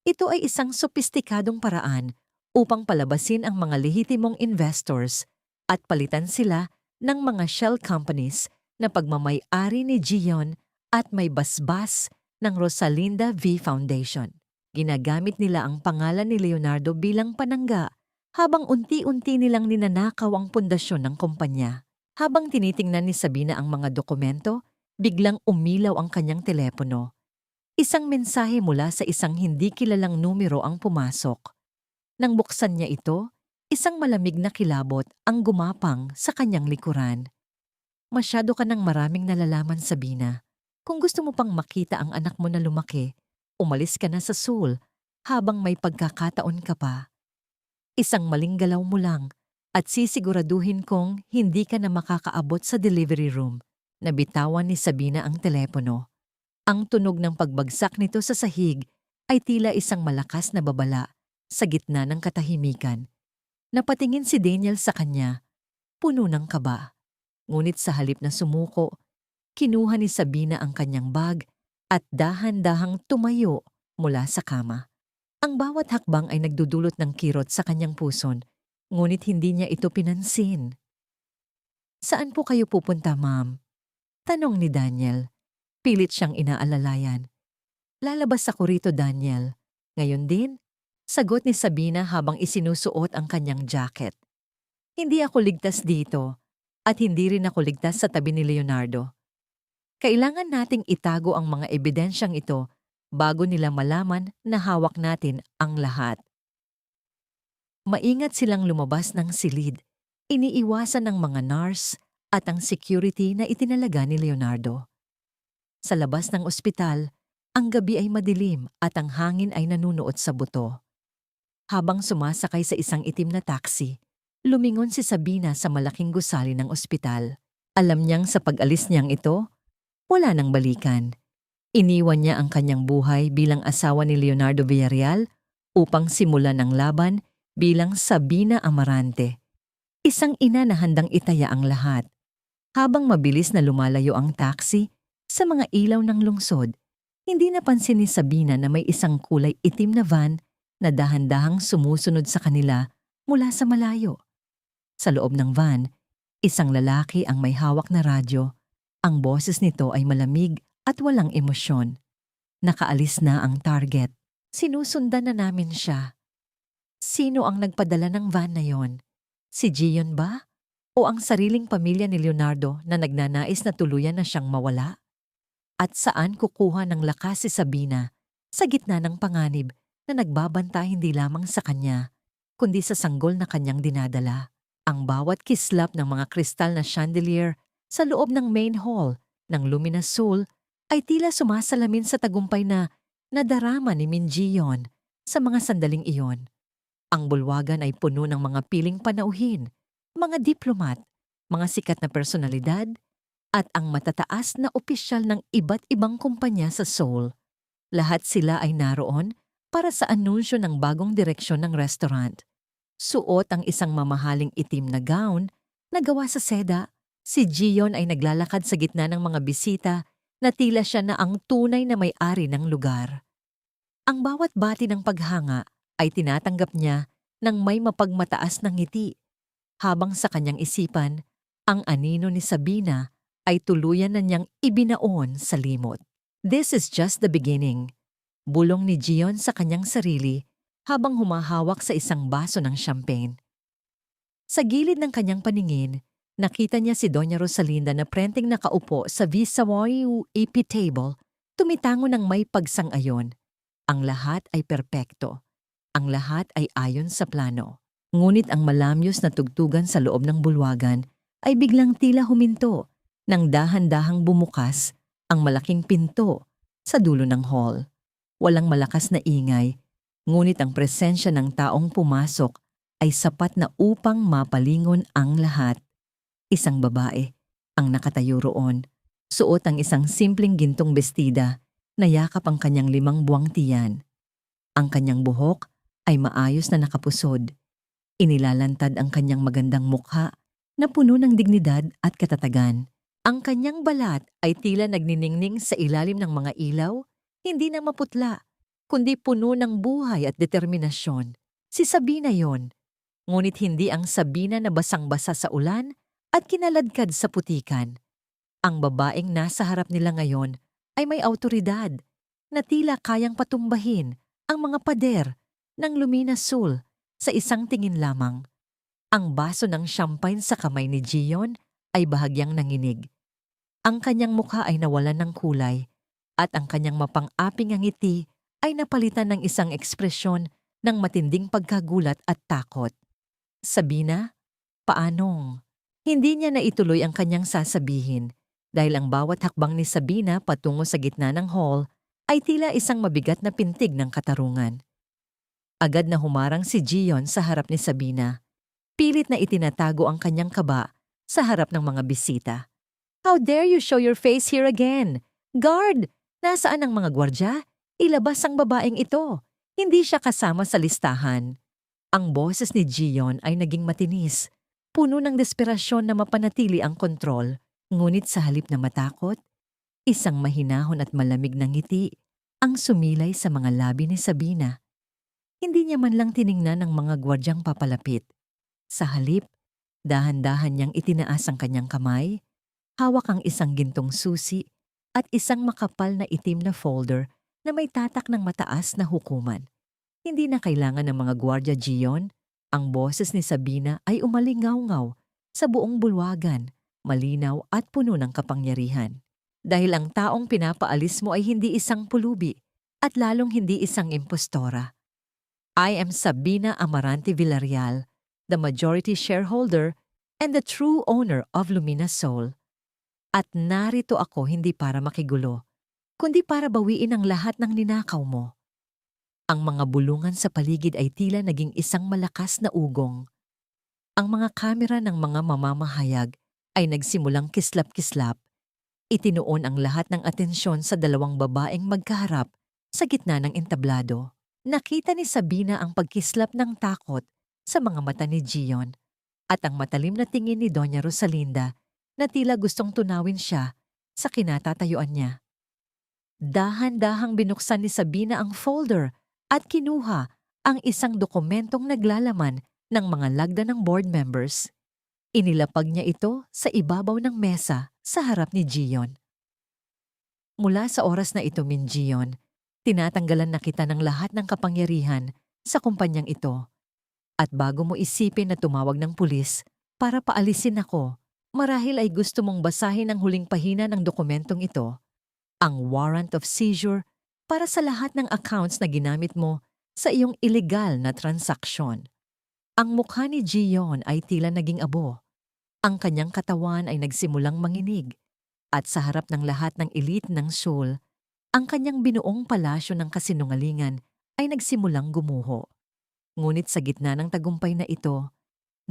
Ito ay isang sopistikadong paraan upang palabasin ang mga lehitimong investors at palitan sila ng mga shell companies na pagmamay-ari ni Ji-yeon at may basbas ng Rosalinda V Foundation. Ginagamit nila ang pangalan ni Leonardo bilang panangga habang unti-unti nilang ninanakaw ang pundasyon ng kumpanya. Habang tinitingnan ni Sabina ang mga dokumento, biglang umilaw ang kanyang telepono. Isang mensahe mula sa isang hindi kilalang numero ang pumasok. Nang buksan niya ito, isang malamig na kilabot ang gumapang sa kanyang likuran. Masyado ka ng maraming nalalaman, Sabina. Kung gusto mo pang makita ang anak mo na lumaki, umalis ka na sa Seoul habang may pagkakataon ka pa. Isang maling galaw mo lang at sisiguraduhin kong hindi ka na makakaabot sa delivery room. Nabitawan ni Sabina ang telepono. Ang tunog ng pagbagsak nito sa sahig ay tila isang malakas na babala sa gitna ng katahimikan. Napatingin si Daniel sa kanya, puno ng kaba. Ngunit sa halip na sumuko, kinuha ni Sabina ang kanyang bag at dahan-dahang tumayo mula sa kama. Ang bawat hakbang ay nagdudulot ng kirot sa kanyang puson, ngunit hindi niya ito pinansin. Saan po kayo pupunta, ma'am? Tanong ni Daniel. Pilit siyang inaalalayan. Lalabas ako rito, Daniel. Ngayon din? Sagot ni Sabina habang isinusuot ang kanyang jacket. Hindi ako ligtas dito at hindi rin ako ligtas sa tabi ni Leonardo. Kailangan nating itago ang mga ebidensyang ito bago nila malaman na hawak natin ang lahat. Maingat silang lumabas ng silid. Iniiwasan ng mga nurse at ang security na itinalaga ni Leonardo. Sa labas ng ospital, ang gabi ay madilim at ang hangin ay nanunuot sa buto. Habang sumasakay sa isang itim na taxi, lumingon si Sabina sa malaking gusali ng ospital. Alam niyang sa pag-alis niyang ito, wala nang balikan. Iniwan niya ang kanyang buhay bilang asawa ni Leonardo Villarreal upang simulan ang laban bilang Sabina Amarante. Isang ina na handang itaya ang lahat. Habang mabilis na lumalayo ang taxi sa mga ilaw ng lungsod, hindi napansin ni Sabina na may isang kulay itim na van na dahan-dahang sumusunod sa kanila mula sa malayo. Sa loob ng van, isang lalaki ang may hawak na radyo. Ang boses nito ay malamig at walang emosyon. Nakaalis na ang target. Sinusundan na namin siya. Sino ang nagpadala ng van na yon? Si Gion ba? O ang sariling pamilya ni Leonardo na nagnanais na tuluyan na siyang mawala? At saan kukuha ng lakas si Sabina sa gitna ng panganib na nagbabanta hindi lamang sa kanya, kundi sa sanggol na kanyang dinadala? Ang bawat kislap ng mga kristal na chandelier sa loob ng main hall ng Luminous Soul ay tila sumasalamin sa tagumpay na nadarama ni Minjion sa mga sandaling iyon. Ang bulwagan ay puno ng mga piling panauhin, mga diplomat, mga sikat na personalidad, at ang matataas na opisyal ng iba't ibang kumpanya sa Seoul. Lahat sila ay naroon para sa anunsyo ng bagong direksyon ng restaurant. Suot ang isang mamahaling itim na gown na gawa sa seda. Si Gion ay naglalakad sa gitna ng mga bisita na tila siya na ang tunay na may-ari ng lugar. Ang bawat bati ng paghanga ay tinatanggap niya ng may mapagmataas na ngiti, habang sa kanyang isipan, ang anino ni Sabina ay tuluyan na niyang ibinaon sa limot. This is just the beginning. Bulong ni Gion sa kanyang sarili habang humahawak sa isang baso ng champagne. Sa gilid ng kanyang paningin, nakita niya si Doña Rosalinda na prenteng nakaupo sa Visawayu AP table, tumitango ng may pagsang-ayon. Ang lahat ay perpekto. Ang lahat ay ayon sa plano. Ngunit ang malamyos na tugtugan sa loob ng bulwagan ay biglang tila huminto nang dahan-dahang bumukas ang malaking pinto sa dulo ng hall. Walang malakas na ingay, ngunit ang presensya ng taong pumasok ay sapat na upang mapalingon ang lahat. Isang babae ang nakatayo roon, suot ang isang simpleng gintong bestida na yakap ang kanyang 5 buwang tiyan. Ang kanyang buhok ay maayos na nakapusod. Inilalantad ang kanyang magandang mukha na puno ng dignidad at katatagan. Ang kanyang balat ay tila nagniningning sa ilalim ng mga ilaw, hindi na maputla, kundi puno ng buhay at determinasyon. Si Sabina yon, ngunit hindi ang Sabina na basang-basa sa ulan at kinaladkad sa putikan. Ang babaeng nasa harap nila ngayon ay may awtoridad na tila kayang patumbahin ang mga pader ng Luminous Soul sa isang tingin lamang. Ang baso ng champagne sa kamay ni Gion ay bahagyang nanginig. Ang kanyang mukha ay nawalan ng kulay at ang kanyang mapang-aping ang ngiti ay napalitan ng isang ekspresyon ng matinding pagkagulat at takot. Sabina, paanong? Hindi niya naituloy ang kanyang sasabihin dahil ang bawat hakbang ni Sabina patungo sa gitna ng hall ay tila isang mabigat na pintig ng katarungan. Agad na humarang si Gion sa harap ni Sabina. Pilit na itinatago ang kanyang kaba sa harap ng mga bisita. How dare you show your face here again? Guard! Nasaan ang mga gwardya? Ilabas ang babaeng ito. Hindi siya kasama sa listahan. Ang boses ni Gion ay naging matinis, puno ng desperasyon na mapanatili ang kontrol. Ngunit sa halip na matakot, isang mahinahon at malamig na ngiti ang sumilay sa mga labi ni Sabina. Hindi niya man lang tiningnan ang mga gwardyang papalapit. Sa halip, dahan-dahan niyang itinaas ang kanyang kamay, hawak ang isang gintong susi at isang makapal na itim na folder na may tatak ng mataas na hukuman. Hindi na kailangan ng mga gwardya Gion, ang boses ni Sabina ay umalingaw-ngaw sa buong bulwagan, malinaw at puno ng kapangyarihan. Dahil ang taong pinapaalis mo ay hindi isang pulubi at lalong hindi isang impostora. I am Sabina Amarante Villarreal, the majority shareholder and the true owner of Lumina Soul. At narito ako hindi para makigulo, kundi para bawiin ang lahat ng ninakaw mo. Ang mga bulungan sa paligid ay tila naging isang malakas na ugong. Ang mga kamera ng mga mamamahayag ay nagsimulang kislap-kislap. Itinuon ang lahat ng atensyon sa dalawang babaeng magkaharap sa gitna ng entablado. Nakita ni Sabina ang pagkislap ng takot sa mga mata ni Gion at ang matalim na tingin ni Doña Rosalinda na tila gustong tunawin siya sa kinatatayuan niya. Dahan-dahang binuksan ni Sabina ang folder at kinuha ang isang dokumentong naglalaman ng mga lagda ng board members. Inilapag niya ito sa ibabaw ng mesa sa harap ni Gion. Mula sa oras na ito, Min Gion, tinatanggalan na kita ng lahat ng kapangyarihan sa kumpanyang ito. At bago mo isipin na tumawag ng pulis para paalisin ako, marahil ay gusto mong basahin ang huling pahina ng dokumentong ito, ang warrant of seizure para sa lahat ng accounts na ginamit mo sa iyong illegal na transaksyon. Ang mukha ni Gion ay tila naging abo. Ang kanyang katawan ay nagsimulang manginig at sa harap ng lahat ng elite ng Seoul, ang kanyang binuong palasyo ng kasinungalingan ay nagsimulang gumuho. Ngunit sa gitna ng tagumpay na ito,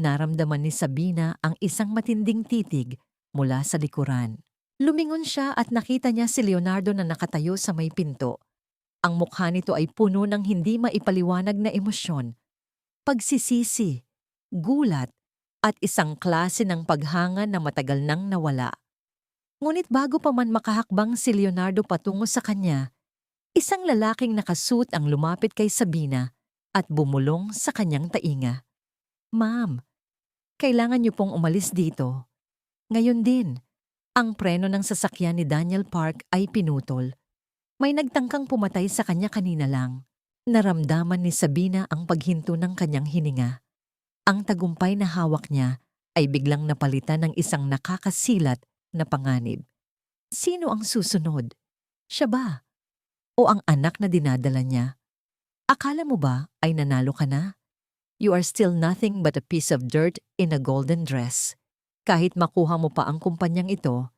naramdaman ni Sabina ang isang matinding titig mula sa likuran. Lumingon siya at nakita niya si Leonardo na nakatayo sa may pinto. Ang mukha nito ay puno ng hindi maipaliwanag na emosyon, pagsisisi, gulat, at isang klase ng paghanga na matagal nang nawala. Ngunit bago pa man makahakbang si Leonardo patungo sa kanya, isang lalaking nakasuot ang lumapit kay Sabina at bumulong sa kanyang tainga. "Ma'am, kailangan niyo pong umalis dito. Ngayon din, ang preno ng sasakyan ni Daniel Park ay pinutol. May nagtangkang pumatay sa kanya kanina lang." Naramdaman ni Sabina ang paghinto ng kanyang hininga. Ang tagumpay na hawak niya ay biglang napalitan ng isang nakakasilat na panganib. Sino ang susunod? Siya ba? O ang anak na dinadala niya? Akala mo ba ay nanalo ka na? You are still nothing but a piece of dirt in a golden dress. Kahit makuha mo pa ang kumpanyang ito,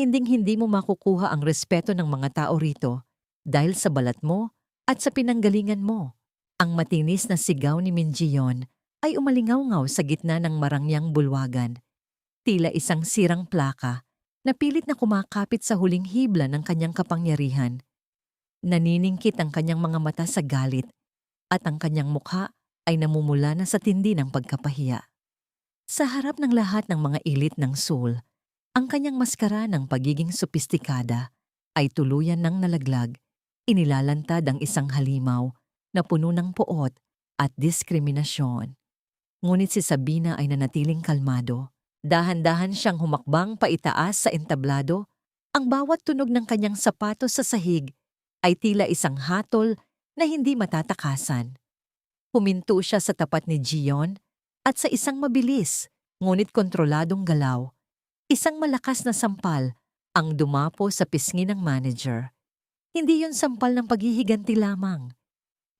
hinding-hindi mo makukuha ang respeto ng mga tao rito dahil sa balat mo at sa pinanggalingan mo. Ang matinis na sigaw ni Min Gion ay umalingaw-ngaw sa gitna ng marangyang bulwagan. Tila isang sirang plaka na pilit na kumakapit sa huling hibla ng kanyang kapangyarihan. Naniningkit ang kanyang mga mata sa galit at ang kanyang mukha ay namumula na sa tindi ng pagkapahiya. Sa harap ng lahat ng mga elite ng Seoul, ang kanyang maskara ng pagiging sopistikada ay tuluyan ng nalaglag. Inilalantad ang isang halimaw na puno ng poot at diskriminasyon. Ngunit si Sabina ay nanatiling kalmado. Dahan-dahan siyang humakbang paitaas sa entablado. Ang bawat tunog ng kanyang sapatos sa sahig ay tila isang hatol na hindi matatakasan. Huminto siya sa tapat ni Gion at sa isang mabilis, ngunit kontroladong galaw, isang malakas na sampal ang dumapo sa pisngi ng manager. Hindi yun sampal ng paghihiganti lamang.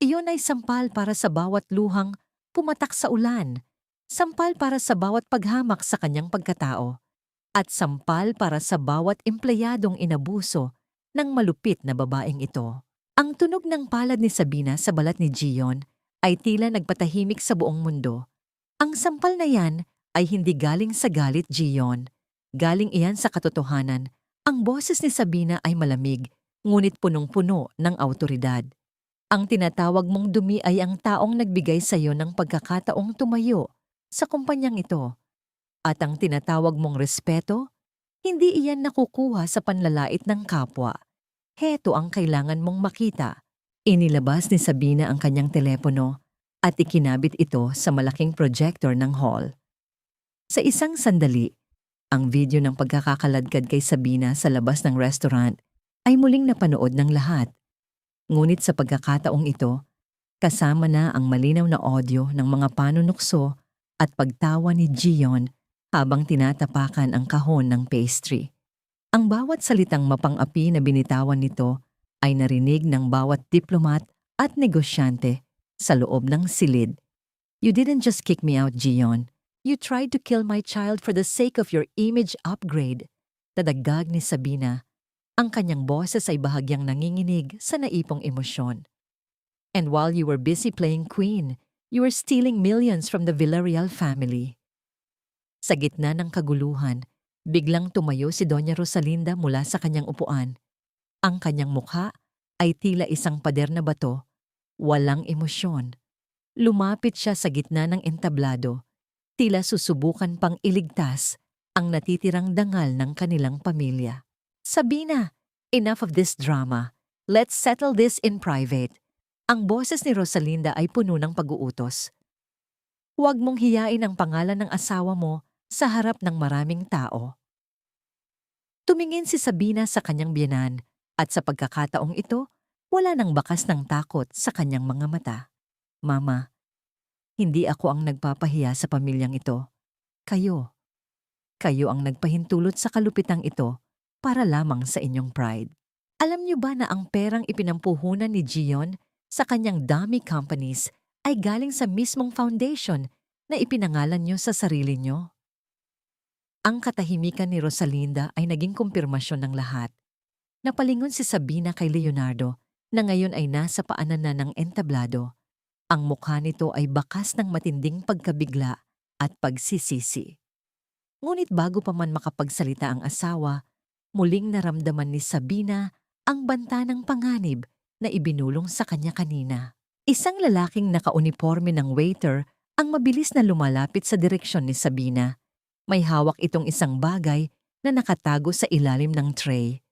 Iyon ay sampal para sa bawat luhang pumatak sa ulan, sampal para sa bawat paghamak sa kanyang pagkatao, at sampal para sa bawat empleyadong inabuso ng malupit na babaeng ito. Ang tunog ng palad ni Sabina sa balat ni Gion ay tila nagpatahimik sa buong mundo. Ang sampal na yan ay hindi galing sa galit, Gion. Galing iyan sa katotohanan. Ang boses ni Sabina ay malamig, ngunit punong-puno ng awtoridad. Ang tinatawag mong dumi ay ang taong nagbigay sa iyo ng pagkakataong tumayo sa kumpanyang ito. At ang tinatawag mong respeto, hindi iyan nakukuha sa panlalait ng kapwa. Heto ang kailangan mong makita. Inilabas ni Sabina ang kanyang telepono at ikinabit ito sa malaking projector ng hall. Sa isang sandali, ang video ng pagkakakaladkad kay Sabina sa labas ng restaurant ay muling napanood ng lahat. Ngunit sa pagkakataong ito, kasama na ang malinaw na audio ng mga panunukso at pagtawa ni Gion habang tinatapakan ang kahon ng pastry. Ang bawat salitang mapang-api na binitawan nito ay narinig ng bawat diplomat at negosyante sa loob ng silid. You didn't just kick me out, Gion. You tried to kill my child for the sake of your image upgrade. Dadagdag ni Sabina. Ang kanyang boses ay bahagyang nanginginig sa naipong emosyon. And while you were busy playing queen, you were stealing millions from the Villarreal family. Sa gitna ng kaguluhan, biglang tumayo si Doña Rosalinda mula sa kanyang upuan. Ang kanyang mukha ay tila isang pader na bato, walang emosyon. Lumapit siya sa gitna ng entablado, tila susubukan pang iligtas ang natitirang dangal ng kanilang pamilya. Sabina, enough of this drama. Let's settle this in private. Ang boses ni Rosalinda ay puno ng pag-uutos. Huwag mong hiyain ang pangalan ng asawa mo sa harap ng maraming tao. Tumingin si Sabina sa kanyang biyenan at sa pagkakataong ito, wala nang bakas ng takot sa kanyang mga mata. Mama, hindi ako ang nagpapahiya sa pamilyang ito. Kayo. Kayo ang nagpahintulot sa kalupitang ito para lamang sa inyong pride. Alam niyo ba na ang perang ipinampuhunan ni Gion sa kanyang dummy companies ay galing sa mismong foundation na ipinangalan niyo sa sarili niyo? Ang katahimikan ni Rosalinda ay naging kumpirmasyon ng lahat. Napalingon si Sabina kay Leonardo na ngayon ay nasa paanan na ng entablado. Ang mukha nito ay bakas ng matinding pagkabigla at pagsisisi. Ngunit bago pa man makapagsalita ang asawa, muling naramdaman ni Sabina ang banta ng panganib na ibinulong sa kanya kanina. Isang lalaking nakauniforme ng waiter ang mabilis na lumalapit sa direksyon ni Sabina. May hawak itong isang bagay na nakatago sa ilalim ng tray.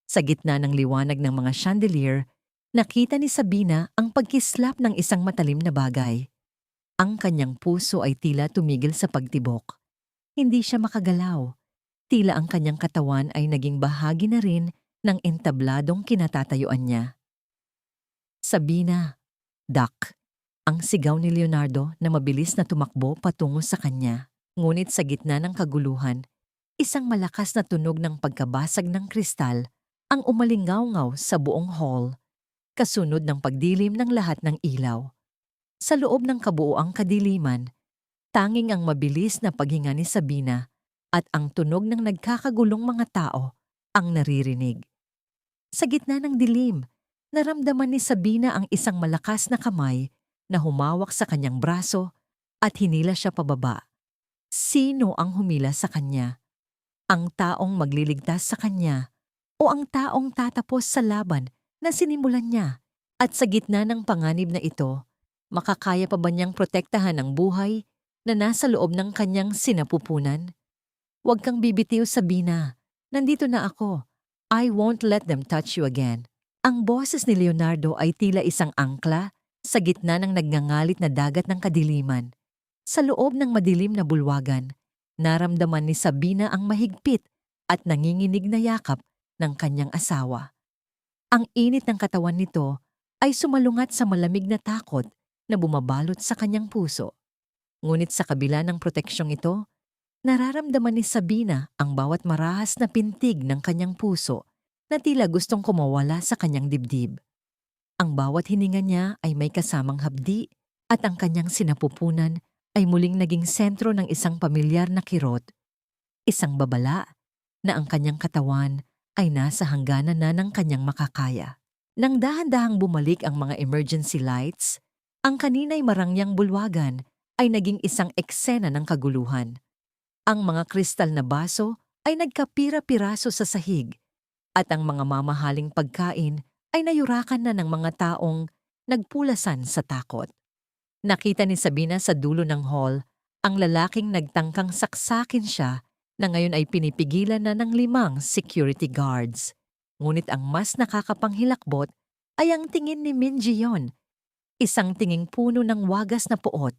Sa gitna ng liwanag ng mga chandelier, nakita ni Sabina ang pagkislap ng isang matalim na bagay. Ang kanyang puso ay tila tumigil sa pagtibok. Hindi siya makagalaw. Tila ang kanyang katawan ay naging bahagi na rin ng entabladong kinatatayuan niya. Sabina, Doc, ang sigaw ni Leonardo na mabilis na tumakbo patungo sa kanya. Ngunit sa gitna ng kaguluhan, isang malakas na tunog ng pagkabasag ng kristal ang umalingaw-ngaw sa buong hall, kasunod ng pagdilim ng lahat ng ilaw. Sa loob ng kabuuang kadiliman, tanging ang mabilis na paghinga ni Sabina at ang tunog ng nagkakagulong mga tao ang naririnig. Sa gitna ng dilim, naramdaman ni Sabina ang isang malakas na kamay na humawak sa kanyang braso at hinila siya pababa. Sino ang humila sa kanya? Ang taong magliligtas sa kanya o ang taong tatapos sa laban na sinimulan niya? At sa gitna ng panganib na ito, makakaya pa ba niyang protektahan ang buhay na nasa loob ng kanyang sinapupunan? Huwag kang bibitiw, Sabina. Nandito na ako. I won't let them touch you again. Ang boses ni Leonardo ay tila isang angkla sa gitna ng nagngangalit na dagat ng kadiliman. Sa loob ng madilim na bulwagan, naramdaman ni Sabina ang mahigpit at nanginginig na yakap ng kanyang asawa. Ang init ng katawan nito ay sumalungat sa malamig na takot na bumabalot sa kanyang puso. Ngunit sa kabila ng proteksyong ito, nararamdaman ni Sabina ang bawat marahas na pintig ng kanyang puso na tila gustong kumawala sa kanyang dibdib. Ang bawat hininga niya ay may kasamang habdi at ang kanyang sinapupunan ay muling naging sentro ng isang pamilyar na kirot. Isang babala na ang kanyang katawan ay nasa hangganan na ng kanyang makakaya. Nang dahan-dahang bumalik ang mga emergency lights, ang kanina'y marangyang bulwagan ay naging isang eksena ng kaguluhan. Ang mga kristal na baso ay nagkapira-piraso sa sahig at ang mga mamahaling pagkain ay nayurakan na ng mga taong nagpulasan sa takot. Nakita ni Sabina sa dulo ng hall ang lalaking nagtangkang saksakin siya na ngayon ay pinipigilan na ng 5 security guards. Ngunit ang mas nakakapanghilakbot ay ang tingin ni Min Gion, isang tinging puno ng wagas na puot,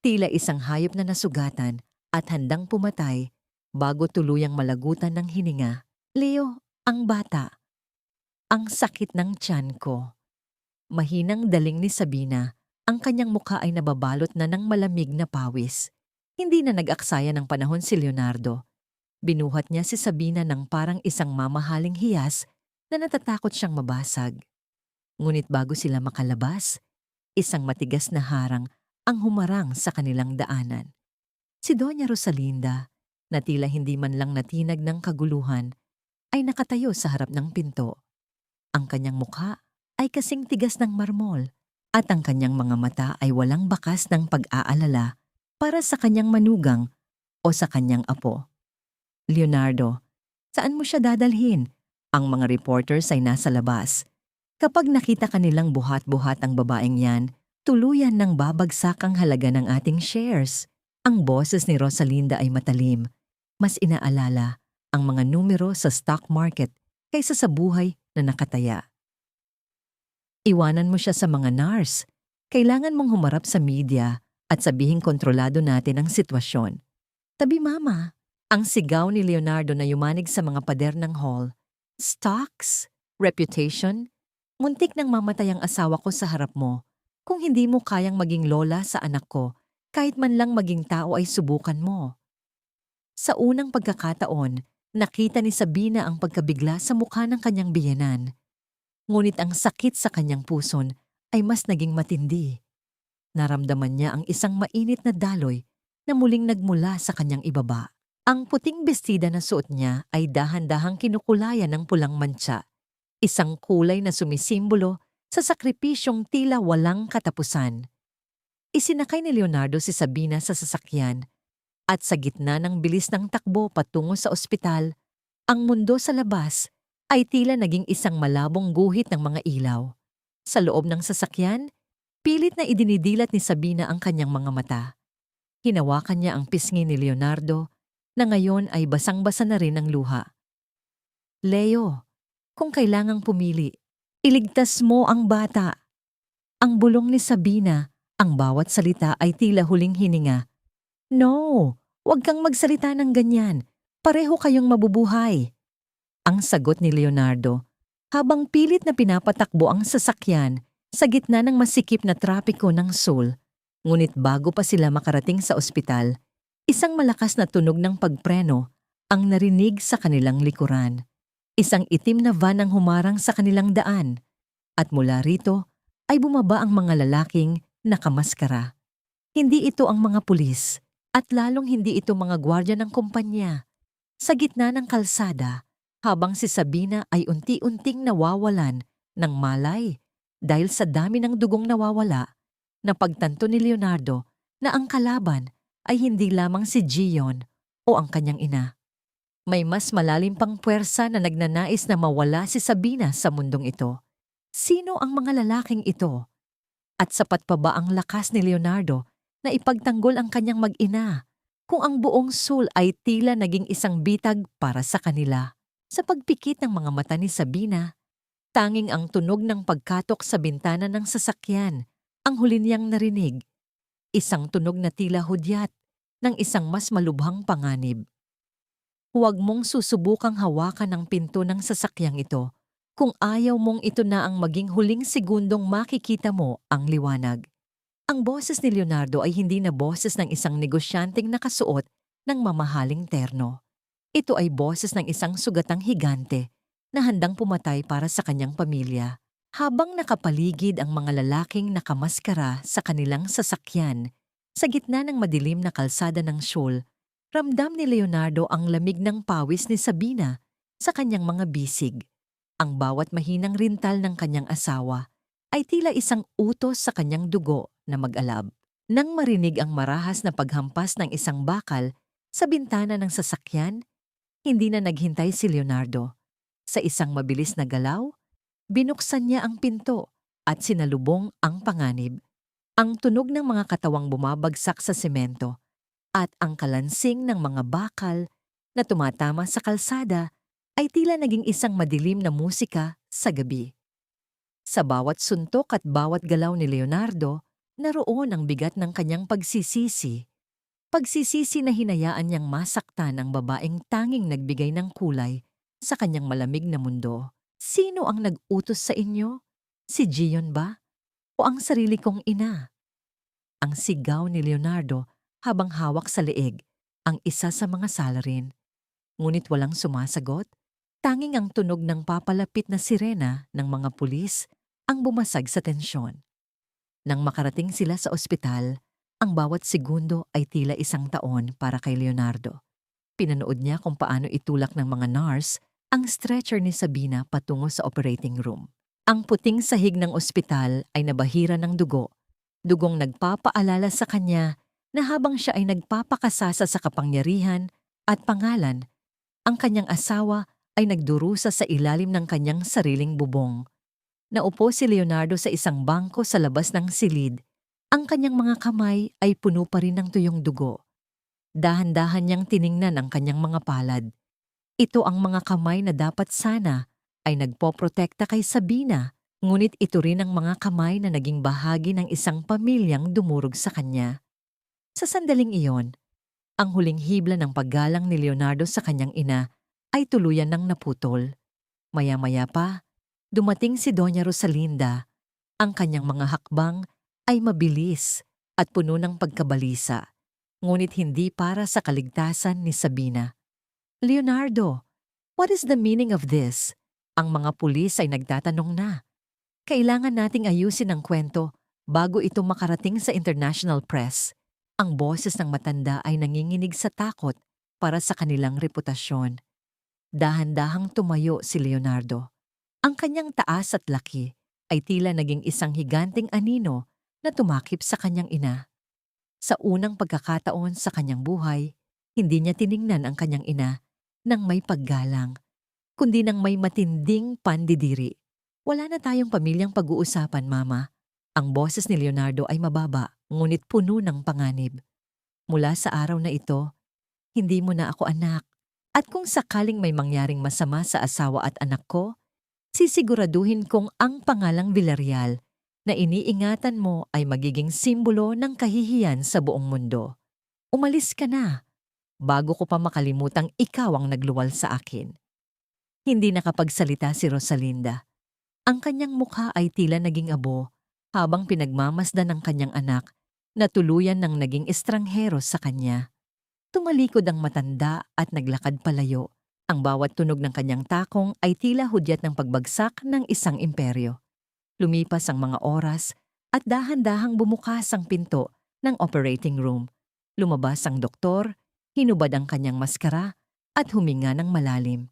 tila isang hayop na nasugatan at handang pumatay bago tuluyang malagutan ng hininga. Leo, ang bata. Ang sakit ng tiyan ko. Mahinang daling ni Sabina. Ang kanyang mukha ay nababalot na ng malamig na pawis. Hindi na nag-aksaya ng panahon si Leonardo. Binuhat niya si Sabina ng parang isang mamahaling hiyas na natatakot siyang mabasag. Ngunit bago sila makalabas, Isang matigas na harang ang humarang sa kanilang daanan. Si Doña Rosalinda, na tila hindi man lang natinag ng kaguluhan, ay nakatayo sa harap ng pinto. Ang kanyang mukha ay kasing tigas ng marmol at ang kanyang mga mata ay walang bakas ng pag-aalala para sa kanyang manugang o sa kanyang apo. Leonardo, saan mo siya dadalhin? Ang mga reporters ay nasa labas. Kapag nakita kanilang buhat-buhat ang babaeng yan, tuluyan ng babagsak ang halaga ng ating shares. Ang boses ni Rosalinda ay matalim. Mas inaalala ang mga numero sa stock market kaysa sa buhay na nakataya. Iwanan mo siya sa mga NARS. Kailangan mong humarap sa media at sabihing kontrolado natin ang sitwasyon. Tabi mama, ang sigaw ni Leonardo na yumanig sa mga pader ng hall. Stocks? Reputation? Muntik nang mamatay ang asawa ko sa harap mo. Kung hindi mo kayang maging lola sa anak ko, kahit man lang maging tao ay subukan mo. Sa unang pagkakataon, nakita ni Sabina ang pagkabigla sa mukha ng kanyang biyenan. Ngunit ang sakit sa kanyang puson ay mas naging matindi. Naramdaman niya ang isang mainit na daloy na muling nagmula sa kanyang ibaba. Ang puting bestida na suot niya ay dahan-dahang kinukulayan ng pulang mantsa, isang kulay na sumisimbolo sa sakripisyong tila walang katapusan. Isinakay ni Leonardo si Sabina sa sasakyan at sa gitna ng bilis ng takbo patungo sa ospital, ang mundo sa labas ay tila naging isang malabong guhit ng mga ilaw. Sa loob ng sasakyan, pilit na idinidilat ni Sabina ang kanyang mga mata. Hinawakan niya ang pisngi ni Leonardo na ngayon ay basang-basa na rin ng luha. Leo, kung kailangang pumili, iligtas mo ang bata. Ang bulong ni Sabina, ang bawat salita ay tila huling hininga. No, huwag kang magsalita ng ganyan. Pareho kayong mabubuhay. Ang sagot ni Leonardo, habang pilit na pinapatakbo ang sasakyan sa gitna ng masikip na trapiko ng Seoul. Ngunit bago pa sila makarating sa ospital, isang malakas na tunog ng pagpreno ang narinig sa kanilang likuran. Isang itim na van ang humarang sa kanilang daan at mula rito ay bumaba ang mga lalaking nakamaskara. Hindi ito ang mga pulis at lalong hindi ito mga gwardya ng kumpanya. Sa gitna ng kalsada, habang si Sabina ay unti-unting nawawalan ng malay dahil sa dami ng dugong nawawala, napagtanto ni Leonardo na ang kalaban ay hindi lamang si Gion o ang kanyang ina. May mas malalim pang puwersa na nagnanais na mawala si Sabina sa mundong ito. Sino ang mga lalaking ito? At sapat pa ba ang lakas ni Leonardo na ipagtanggol ang kanyang mag-ina kung ang buong Seoul ay tila naging isang bitag para sa kanila? Sa pagpikit ng mga mata ni Sabina, tanging ang tunog ng pagkatok sa bintana ng sasakyan ang huli niyang narinig. Isang tunog na tila hudyat ng isang mas malubhang panganib. Huwag mong susubukang hawakan ang pinto ng sasakyang ito kung ayaw mong ito na ang maging huling segundong makikita mo ang liwanag. Ang boses ni Leonardo ay hindi na boses ng isang negosyanteng nakasuot ng mamahaling terno. Ito ay boses ng isang sugatang higante na handang pumatay para sa kanyang pamilya. Habang nakapaligid ang mga lalaking nakamaskara sa kanilang sasakyan, sa gitna ng madilim na kalsada ng Seoul, ramdam ni Leonardo ang lamig ng pawis ni Sabina sa kanyang mga bisig. Ang bawat mahinang rintal ng kanyang asawa ay tila isang utos sa kanyang dugo na mag-alab. Nang marinig ang marahas na paghampas ng isang bakal sa bintana ng sasakyan, hindi na naghintay si Leonardo. Sa isang mabilis na galaw, binuksan niya ang pinto at sinalubong ang panganib. Ang tunog ng mga katawang bumabagsak sa semento at ang kalansing ng mga bakal na tumatama sa kalsada ay tila naging isang madilim na musika sa gabi. Sa bawat suntok at bawat galaw ni Leonardo, naroon ang bigat ng kanyang pagsisisi. Pagsisisi na hinayaan niyang masaktan ang babaeng tanging nagbigay ng kulay sa kanyang malamig na mundo. Sino ang nag-utos sa inyo? Si Gion ba? O ang sarili kong ina? Ang sigaw ni Leonardo habang hawak sa leeg ang isa sa mga salarin. Ngunit walang sumasagot, tanging ang tunog ng papalapit na sirena ng mga pulis ang bumasag sa tensyon. Nang makarating sila sa ospital, ang bawat segundo ay tila 1 taon para kay Leonardo. Pinanood niya kung paano itulak ng mga nurse ang stretcher ni Sabina patungo sa operating room. Ang puting sahig ng ospital ay nabahira ng dugo, dugong nagpapaalala sa kanya na habang siya ay nagpapakasasa sa kapangyarihan at pangalan, ang kanyang asawa ay nagdurusa sa ilalim ng kanyang sariling bubong. Naupo si Leonardo sa isang bangko sa labas ng silid. Ang kanyang mga kamay ay puno pa rin ng tuyong dugo. Dahan-dahan niyang tiningnan ang kanyang mga palad. Ito ang mga kamay na dapat sana ay nagpoprotekta kay Sabina, ngunit ito rin ang mga kamay na naging bahagi ng isang pamilyang dumurog sa kanya. Sa sandaling iyon, ang huling hibla ng paggalang ni Leonardo sa kanyang ina ay tuluyan ng naputol. Maya-maya pa, dumating si Doña Rosalinda. Ang kanyang mga hakbang ay mabilis at puno ng pagkabalisa, ngunit hindi para sa kaligtasan ni Sabina. Leonardo, what is the meaning of this? Ang mga pulis ay nagtatanong na. Kailangan nating ayusin ang kwento bago ito makarating sa international press. Ang boses ng matanda ay nanginginig sa takot para sa kanilang reputasyon. Dahan-dahang tumayo si Leonardo. Ang kanyang taas at laki ay tila naging isang higanting anino na tumakip sa kanyang ina. Sa unang pagkakataon sa kanyang buhay, hindi niya tiningnan ang kanyang ina nang may paggalang, kundi nang may matinding pandidiri. Wala na tayong pamilyang pag-uusapan, Mama. Ang boses ni Leonardo ay mababa, ngunit puno ng panganib. Mula sa araw na ito, hindi mo na ako anak. At kung sakaling may mangyaring masama sa asawa at anak ko, sisiguraduhin kong ang pangalang Villarreal na iniingatan mo ay magiging simbolo ng kahihiyan sa buong mundo. Umalis ka na, bago ko pa makalimutang ikaw ang nagluwal sa akin. Hindi nakapagsalita si Rosalinda. Ang kanyang mukha ay tila naging abo habang pinagmamasdan ng kanyang anak na tuluyan ng naging estranghero sa kanya. Tumalikod ang matanda at naglakad palayo. Ang bawat tunog ng kanyang takong ay tila hudyat ng pagbagsak ng isang imperyo. Lumipas ang mga oras at dahan-dahang bumukas ang pinto ng operating room. Lumabas ang doktor, hinubad ang kanyang maskara at huminga ng malalim.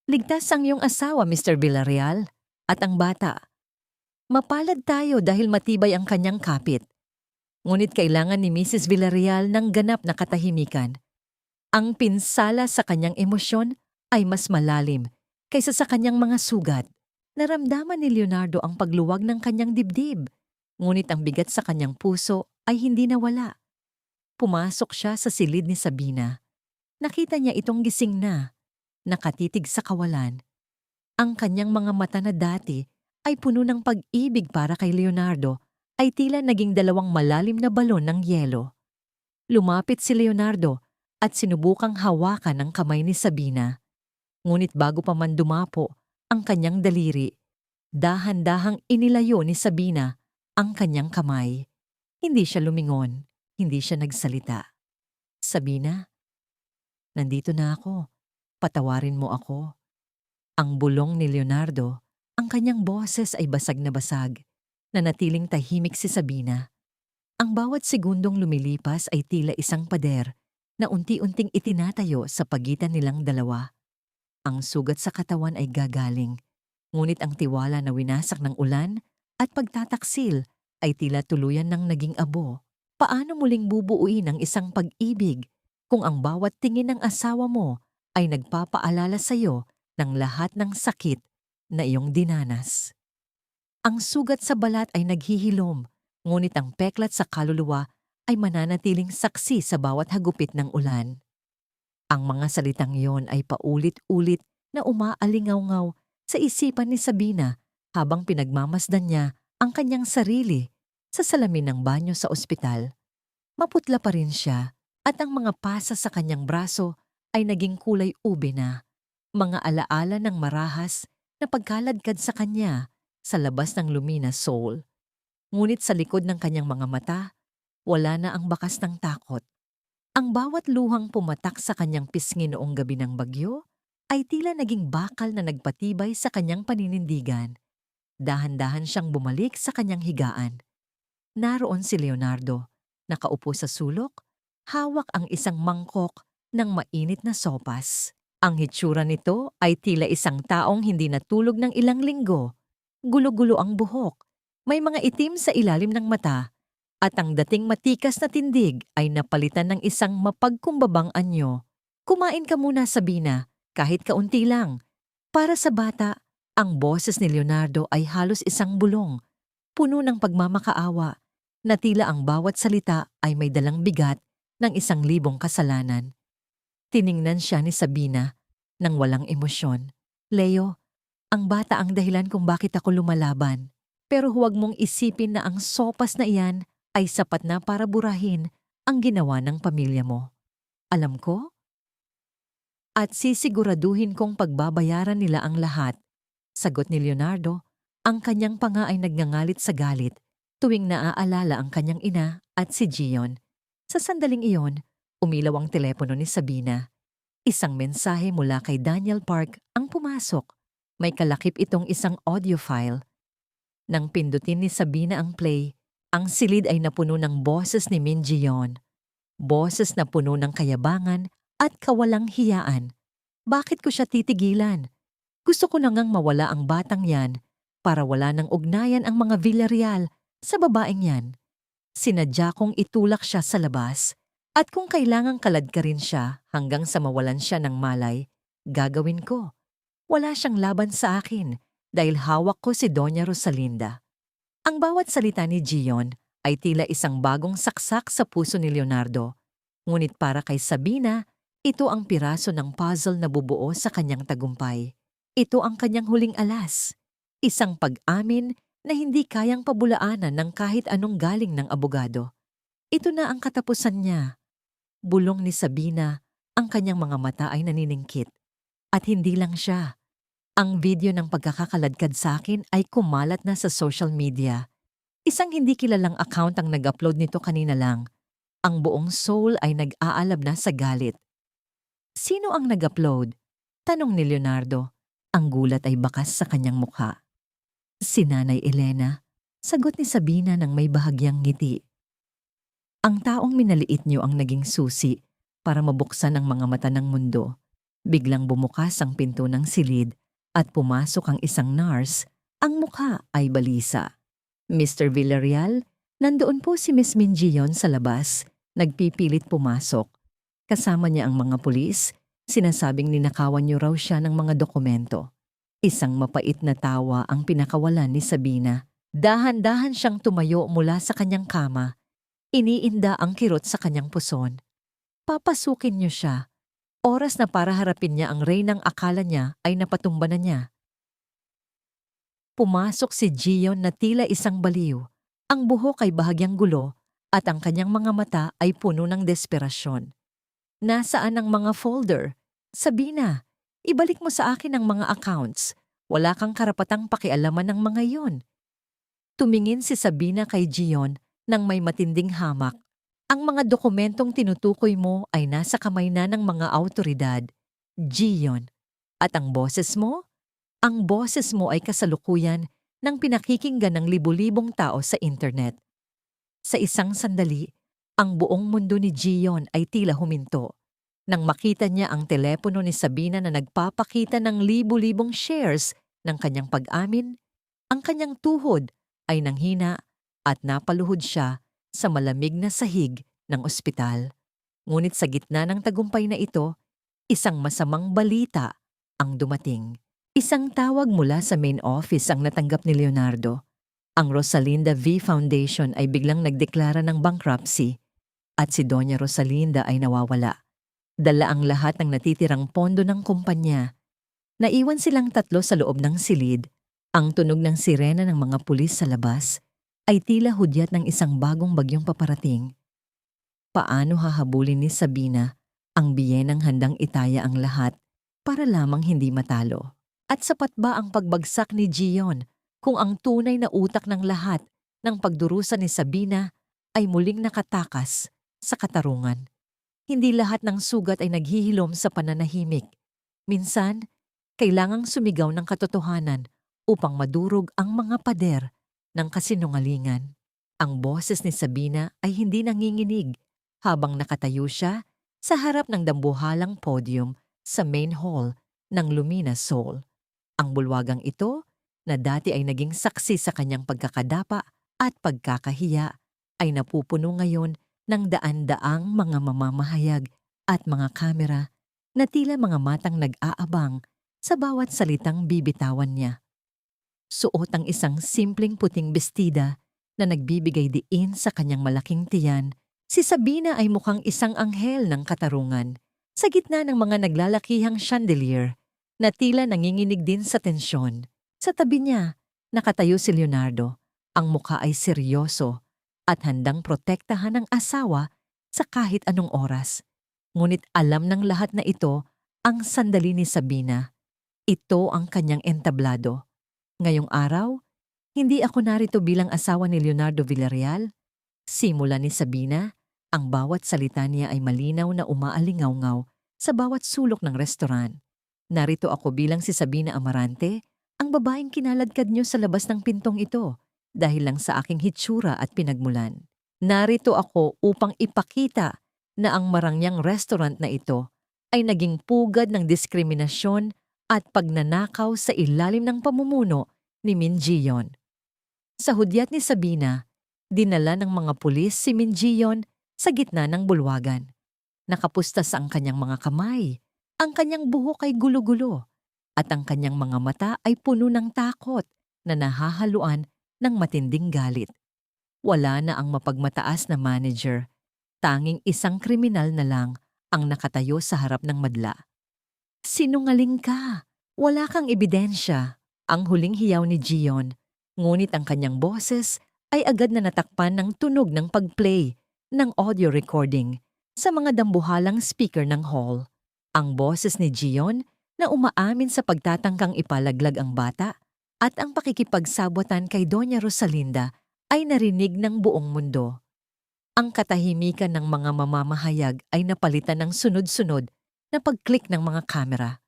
Ligtas ang iyong asawa, Mr. Villarreal, at ang bata. Mapalad tayo dahil matibay ang kanyang kapit. Ngunit kailangan ni Mrs. Villarreal ng ganap na katahimikan. Ang pinsala sa kanyang emosyon ay mas malalim kaysa sa kanyang mga sugat. Naramdaman ni Leonardo ang pagluwag ng kanyang dibdib, ngunit ang bigat sa kanyang puso ay hindi nawala. Pumasok siya sa silid ni Sabina. Nakita niya itong gising na, nakatitig sa kawalan. Ang kanyang mga mata na dati ay puno ng pag-ibig para kay Leonardo ay tila naging 2 malalim na balon ng yelo. Lumapit si Leonardo at sinubukang hawakan ang kamay ni Sabina. Ngunit bago pa man dumapo ang kanyang daliri, dahan-dahang inilayo ni Sabina ang kanyang kamay. Hindi siya lumingon, hindi siya nagsalita. Sabina, nandito na ako. Patawarin mo ako. Ang bulong ni Leonardo, ang kanyang boses ay basag na basag. Nanatiling tahimik si Sabina. Ang bawat segundong lumilipas ay tila isang pader na unti-unting itinatayo sa pagitan nilang dalawa. Ang sugat sa katawan ay gagaling, ngunit ang tiwala na winasak ng ulan at pagtataksil ay tila tuluyan ng naging abo. Paano muling bubuuin ang isang pag-ibig kung ang bawat tingin ng asawa mo ay nagpapaalala sa iyo ng lahat ng sakit na iyong dinanas? Ang sugat sa balat ay naghihilom, ngunit ang peklat sa kaluluwa ay mananatiling saksi sa bawat hagupit ng ulan. Ang mga salitang iyon ay paulit-ulit na umaalingaw-ngaw sa isipan ni Sabina habang pinagmamasdan niya ang kanyang sarili sa salamin ng banyo sa ospital. Maputla pa rin siya at ang mga pasa sa kanyang braso ay naging kulay ube na, mga alaala ng marahas na pagkaladkad sa kanya sa labas ng Lumina Soul. Ngunit sa likod ng kanyang mga mata, wala na ang bakas ng takot. Ang bawat luhang pumatak sa kanyang pisngi noong gabi ng bagyo ay tila naging bakal na nagpatibay sa kanyang paninindigan. Dahan-dahan siyang bumalik sa kanyang higaan. naroon si Leonardo, nakaupo sa sulok, hawak ang isang mangkok ng mainit na sopas. Ang hitsura nito ay tila isang taong hindi natulog ng ilang linggo. Gulo-gulo ang buhok, may mga itim sa ilalim ng mata, at ang dating matikas na tindig ay napalitan ng isang mapagkumbabang anyo. Kumain ka muna, Sabina, kahit kaunti lang. Para sa bata, ang boses ni Leonardo ay halos isang bulong, puno ng pagmamakaawa, na tila ang bawat salita ay may dalang bigat ng 1,000 kasalanan. Tiningnan siya ni Sabina nang walang emosyon. Leo, ang bata ang dahilan kung bakit ako lumalaban. Pero huwag mong isipin na ang sopas na iyan ay sapat na para burahin ang ginawa ng pamilya mo. Alam ko? At sisiguraduhin kong pagbabayaran nila ang lahat. Sagot ni Leonardo, ang kanyang panga ay nagngangalit sa galit tuwing naaalala ang kanyang ina at si Gion. Sa sandaling iyon, umilaw ang telepono ni Sabina. Isang mensahe mula kay Daniel Park ang pumasok. May kalakip itong isang audio file. Nang pindutin ni Sabina ang play, ang silid ay napuno ng boses ni Min Gion. Boses na puno ng kayabangan at kawalang hiyaan. Bakit ko siya titigilan? Gusto ko na ngang mawala ang batang yan para wala ng ugnayan ang mga Villarreal sa babaeng yan. Sinadya kong itulak siya sa labas at kung kailangang kaladkarin siya hanggang sa mawalan siya ng malay, gagawin ko. Wala siyang laban sa akin dahil hawak ko si Doña Rosalinda. Ang bawat salita ni Gion ay tila isang bagong saksak sa puso ni Leonardo. Ngunit para kay Sabina, ito ang piraso ng puzzle na bubuo sa kanyang tagumpay. Ito ang kanyang huling alas. Isang pag-amin na hindi kayang pabulaanan ng kahit anong galing ng abogado. Ito na ang katapusan niya. Bulong ni Sabina, ang kanyang mga mata ay naniningkit. At hindi lang siya. Ang video ng pagkakakaladkad sa akin ay kumalat na sa social media. Isang hindi kilalang account ang nag-upload nito kanina lang. Ang buong Seoul ay nag-aalab na sa galit. Sino ang nag-upload? Tanong ni Leonardo. Ang gulat ay bakas sa kanyang mukha. Si Nanay Elena, sagot ni Sabina ng may bahagyang ngiti. Ang taong minaliit niyo ang naging susi para mabuksan ang mga mata ng mundo. Biglang bumukas ang pinto ng silid at pumasok ang isang nurse, ang mukha ay balisa. Mr. Villarreal, nandoon po si Miss Min Gion sa labas, nagpipilit pumasok. Kasama niya ang mga pulis, sinasabing ninakawan niyo raw siya ng mga dokumento. Isang mapait na tawa ang pinakawalan ni Sabina. Dahan-dahan siyang tumayo mula sa kanyang kama. Iniinda ang kirot sa kanyang puson. Papasukin niyo siya. Oras na para harapin niya ang reynang akala niya ay napatumba na niya. Pumasok si Gion na tila isang baliw. Ang buhok ay bahagyang gulo at ang kanyang mga mata ay puno ng desperasyon. Nasaan ang mga folder? Sabina, ibalik mo sa akin ang mga accounts. Wala kang karapatang pakialaman ng mga yon. Tumingin si Sabina kay Gion nang may matinding hamak. Ang mga dokumentong tinutukoy mo ay nasa kamay na ng mga awtoridad, Gion. At ang boses mo? Ang boses mo ay kasalukuyan ng pinakikinggan ng libu-libong tao sa internet. Sa isang sandali, ang buong mundo ni Gion ay tila huminto. Nang makita niya ang telepono ni Sabina na nagpapakita ng libu-libong shares ng kanyang pag-amin, ang kanyang tuhod ay nanghina at napaluhod siya sa malamig na sahig ng ospital. Ngunit sa gitna ng tagumpay na ito, isang masamang balita ang dumating. Isang tawag mula sa main office ang natanggap ni Leonardo. Ang Rosalinda V Foundation ay biglang nagdeklara ng bankruptcy at si Doña Rosalinda ay nawawala. Dala ang lahat ng natitirang pondo ng kumpanya. Naiwan silang 3 sa loob ng silid. Ang tunog ng sirena ng mga pulis sa labas ay tila hudyat ng isang bagong bagyong paparating. Paano hahabulin ni Sabina ang biyenang handang itaya ang lahat para lamang hindi matalo? At sapat ba ang pagbagsak ni Gion kung ang tunay na utak ng lahat ng pagdurusa ni Sabina ay muling nakatakas sa katarungan? Hindi lahat ng sugat ay naghihilom sa pananahimik. Minsan, kailangang sumigaw ng katotohanan upang madurog ang mga pader ng kasinungalingan. Ang boses ni Sabina ay hindi nanginginig habang nakatayo siya sa harap ng dambuhalang podium sa main hall ng Lumina Soul. Ang bulwagang ito, na dati ay naging saksi sa kanyang pagkakadapa at pagkakahiya, ay napupuno ngayon ng daan-daang mga mamamahayag at mga kamera na tila mga matang nag-aabang sa bawat salitang bibitawan niya. Suot ang isang simpleng puting bestida na nagbibigay diin sa kanyang malaking tiyan, si Sabina ay mukhang isang anghel ng katarungan sa gitna ng mga naglalakihang chandelier na tila nanginginig din sa tensyon. Sa tabi niya, nakatayo si Leonardo. Ang mukha ay seryoso at handang protektahan ang asawa sa kahit anong oras. Ngunit alam ng lahat na ito ang sandali ni Sabina. Ito ang kanyang entablado. Ngayong araw, hindi ako narito bilang asawa ni Leonardo Villarreal. Simula ni Sabina, ang bawat salita niya ay malinaw na umaalingaw-ngaw sa bawat sulok ng restoran. Narito ako bilang si Sabina Amarante, ang babaeng kinaladkad niyo sa labas ng pintong ito dahil lang sa aking hitsura at pinagmulan. Narito ako upang ipakita na ang marangyang restaurant na ito ay naging pugad ng diskriminasyon at pagnanakaw sa ilalim ng pamumuno ni Min Ji-yeon. Sa hudyat ni Sabina, dinala ng mga pulis si Min Ji-yeon sa gitna ng bulwagan. Nakapustas ang kanyang mga kamay, ang kanyang buhok ay gulo-gulo, at ang kanyang mga mata ay puno ng takot na nahahaluan ng matinding galit. Wala na ang mapagmataas na manager, tanging isang kriminal na lang ang nakatayo sa harap ng madla. Sinungaling ka, wala kang ebidensya, ang huling hiyaw ni Ji-yeon. Ngunit ang kanyang boses ay agad na natakpan ng tunog ng pag-play ng audio recording sa mga dambuhalang speaker ng hall. Ang boses ni Ji-yeon na umaamin sa pagtatangkang ipalaglag ang bata at ang pakikipagsabwatan kay Doña Rosalinda ay narinig ng buong mundo. Ang katahimikan ng mga mamamahayag ay napalitan ng sunod-sunod na pag-click ng mga kamera.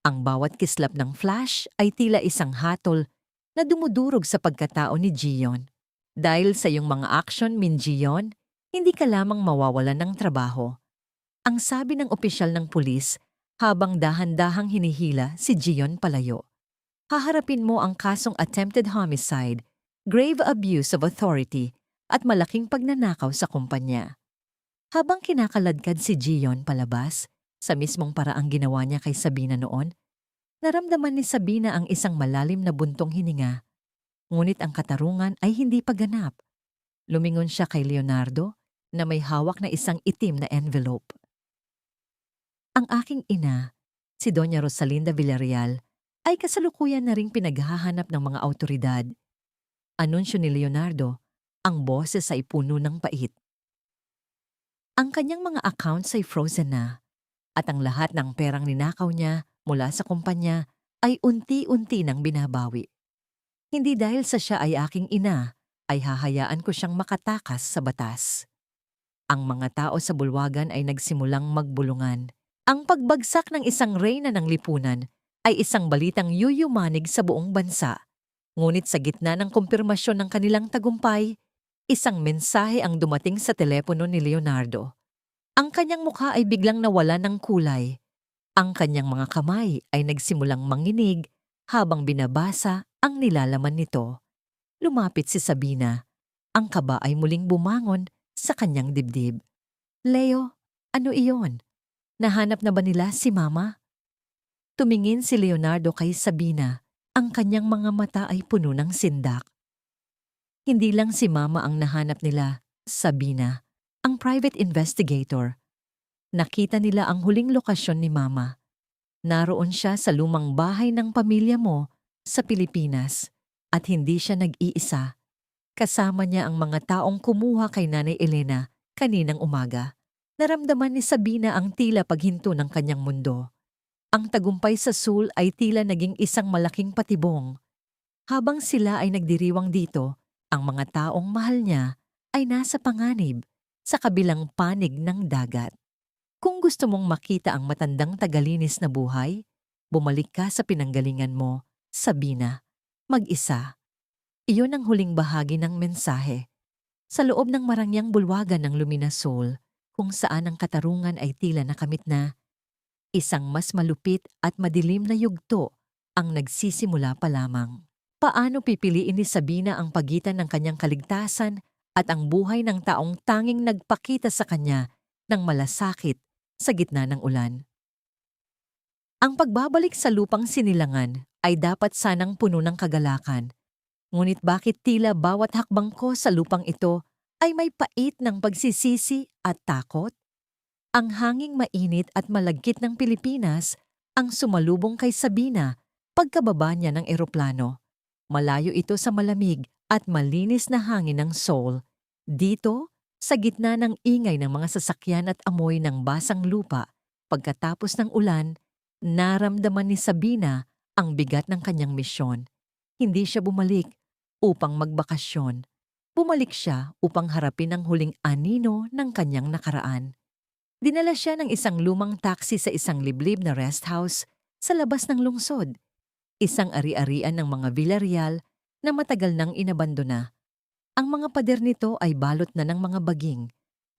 Ang bawat kislap ng flash ay tila isang hatol na dumudurog sa pagkatao ni Ji-yeon. Dahil sa iyong mga aksyon, Min Ji-yeon, hindi ka lamang mawawalan ng trabaho. Ang sabi ng opisyal ng pulis habang dahan-dahang hinihila si Ji-yeon palayo. Haharapin mo ang kasong attempted homicide, grave abuse of authority, at malaking pagnanakaw sa kumpanya. Habang kinakaladkad si Ji-yeon palabas, sa mismong paraang ginawa niya kay Sabina noon, naramdaman ni Sabina ang isang malalim na buntong hininga. Ngunit ang katarungan ay hindi pa ganap. Lumingon siya kay Leonardo na may hawak na isang itim na envelope. Ang aking ina, si Doña Rosalinda Villarreal, ay kasalukuyan na ring pinaghahanap ng mga awtoridad. Anunsyo ni Leonardo, ang boses ay puno ng pait. Ang kanyang mga accounts ay frozen na, at ang lahat ng perang ninakaw niya mula sa kumpanya ay unti-unti nang binabawi. Hindi dahil sa siya ay aking ina, ay hahayaan ko siyang makatakas sa batas. Ang mga tao sa bulwagan ay nagsimulang magbulungan. Ang pagbagsak ng isang reyna ng lipunan ay isang balitang yuyumanig sa buong bansa. Ngunit sa gitna ng kumpirmasyon ng kanilang tagumpay, isang mensahe ang dumating sa telepono ni Leonardo. Ang kanyang mukha ay biglang nawala ng kulay. Ang kanyang mga kamay ay nagsimulang manginig habang binabasa ang nilalaman nito. Lumapit si Sabina. Ang kaba ay muling bumangon sa kanyang dibdib. Leo, ano iyon? Nahanap na ba nila si Mama? Tumingin si Leonardo kay Sabina. Ang kanyang mga mata ay puno ng sindak. Hindi lang si Mama ang nahanap nila, Sabina, ang private investigator. Nakita nila ang huling lokasyon ni Mama. Naroon siya sa lumang bahay ng pamilya mo sa Pilipinas at hindi siya nag-iisa. Kasama niya ang mga taong kumuha kay Nanay Elena kaninang umaga. Naramdaman ni Sabina ang tila paghinto ng kanyang mundo. Ang tagumpay sa Seoul ay tila naging isang malaking patibong. Habang sila ay nagdiriwang dito, ang mga taong mahal niya ay nasa panganib sa kabilang panig ng dagat. Kung gusto mong makita ang matandang tagalinis na buhay, bumalik ka sa pinanggalingan mo, Sabina, mag-isa. Iyon ang huling bahagi ng mensahe. Sa loob ng marangyang bulwagan ng Luminasol, kung saan ang katarungan ay tila nakamit na, isang mas malupit at madilim na yugto ang nagsisimula pa lamang. Paano pipiliin ni Sabina ang pagitan ng kanyang kaligtasan at ang buhay ng taong tanging nagpakita sa kanya ng malasakit sa gitna ng ulan? Ang pagbabalik sa lupang sinilangan ay dapat sanang puno ng kagalakan. Ngunit bakit tila bawat hakbang ko sa lupang ito ay may pait ng pagsisisi at takot? Ang hanging mainit at malagkit ng Pilipinas ang sumalubong kay Sabina pagkababa niya ng eroplano. Malayo ito sa malamig at malinis na hangin ng Seoul. Dito, sa gitna ng ingay ng mga sasakyan at amoy ng basang lupa, pagkatapos ng ulan, naramdaman ni Sabina ang bigat ng kanyang misyon. Hindi siya bumalik upang magbakasyon. Bumalik siya upang harapin ang huling anino ng kanyang nakaraan. Dinala siya ng isang lumang taxi sa isang liblib na rest house sa labas ng lungsod. Isang ari-arian ng mga Villarreal na matagal nang inabandona. Ang mga pader nito ay balot na ng mga baging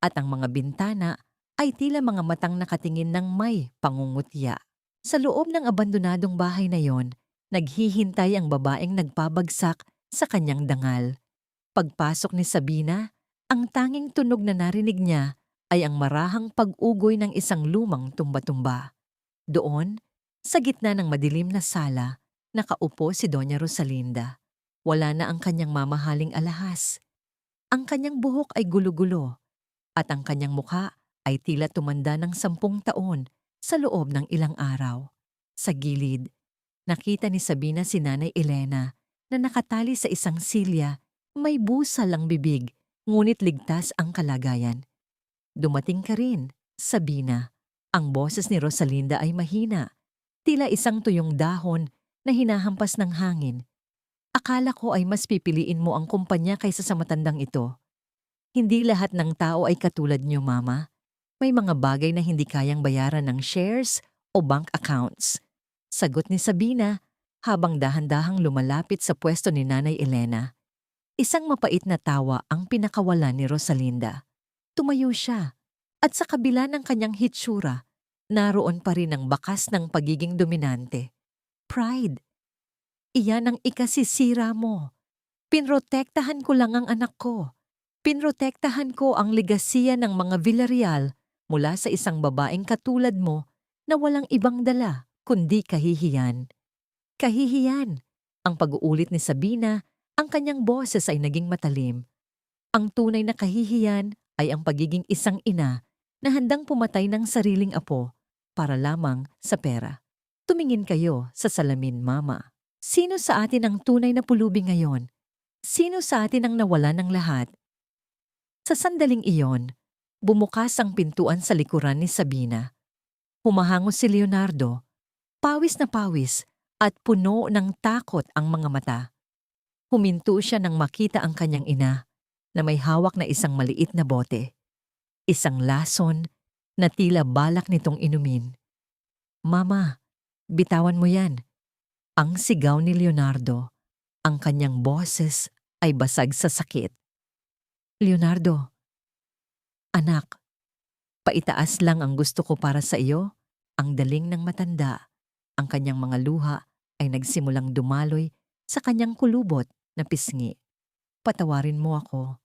at ang mga bintana ay tila mga matang nakatingin ng may pangungutya. Sa loob ng abandonadong bahay na yon, naghihintay ang babaeng nagpabagsak sa kanyang dangal. Pagpasok ni Sabina, ang tanging tunog na narinig niya ay ang marahang pag-ugoy ng isang lumang tumba-tumba. Doon, sa gitna ng madilim na sala, nakaupo si Doña Rosalinda. Wala na ang kanyang mamahaling alahas. Ang kanyang buhok ay gulo-gulo at ang kanyang mukha ay tila tumanda ng 10 taon sa loob ng ilang araw. Sa gilid, nakita ni Sabina si Nanay Elena na nakatali sa isang silya, may busal ang bibig, ngunit ligtas ang kalagayan. Dumating ka rin, Sabina. Ang boses ni Rosalinda ay mahina, tila isang tuyong dahon na hinahampas ng hangin. Akala ko ay mas pipiliin mo ang kumpanya kaysa sa matandang ito. Hindi lahat ng tao ay katulad niyo, Mama. May mga bagay na hindi kayang bayaran ng shares o bank accounts. Sagot ni Sabina habang dahan-dahang lumalapit sa pwesto ni Nanay Elena. Isang mapait na tawa ang pinakawalan ni Rosalinda. Tumayo siya at sa kabila ng kanyang hitsura, naroon pa rin ang bakas ng pagiging dominante. Pride. Iyan ang ikasisira mo. Pinrotektahan ko lang ang anak ko. Pinrotektahan ko ang legasiya ng mga Villarreal mula sa isang babaeng katulad mo na walang ibang dala kundi kahihiyan. Kahihiyan. Ang pag-uulit ni Sabina, ang kanyang boses ay naging matalim. Ang tunay na kahihiyan ay ang pagiging isang ina na handang pumatay ng sariling apo para lamang sa pera. Tumingin kayo sa salamin, Mama. Sino sa atin ang tunay na pulubi ngayon? Sino sa atin ang nawala ng lahat? Sa sandaling iyon, bumukas ang pintuan sa likuran ni Sabina. Humahangos si Leonardo, pawis na pawis at puno ng takot ang mga mata. Huminto siya nang makita ang kanyang ina na may hawak na isang maliit na bote. Isang lason na tila balak nitong inumin. Mama, bitawan mo yan. Ang sigaw ni Leonardo, ang kanyang boses ay basag sa sakit. Leonardo, anak, paitaas lang ang gusto ko para sa iyo, ang daling ng matanda. Ang kanyang mga luha ay nagsimulang dumaloy sa kanyang kulubot na pisngi. Patawarin mo ako.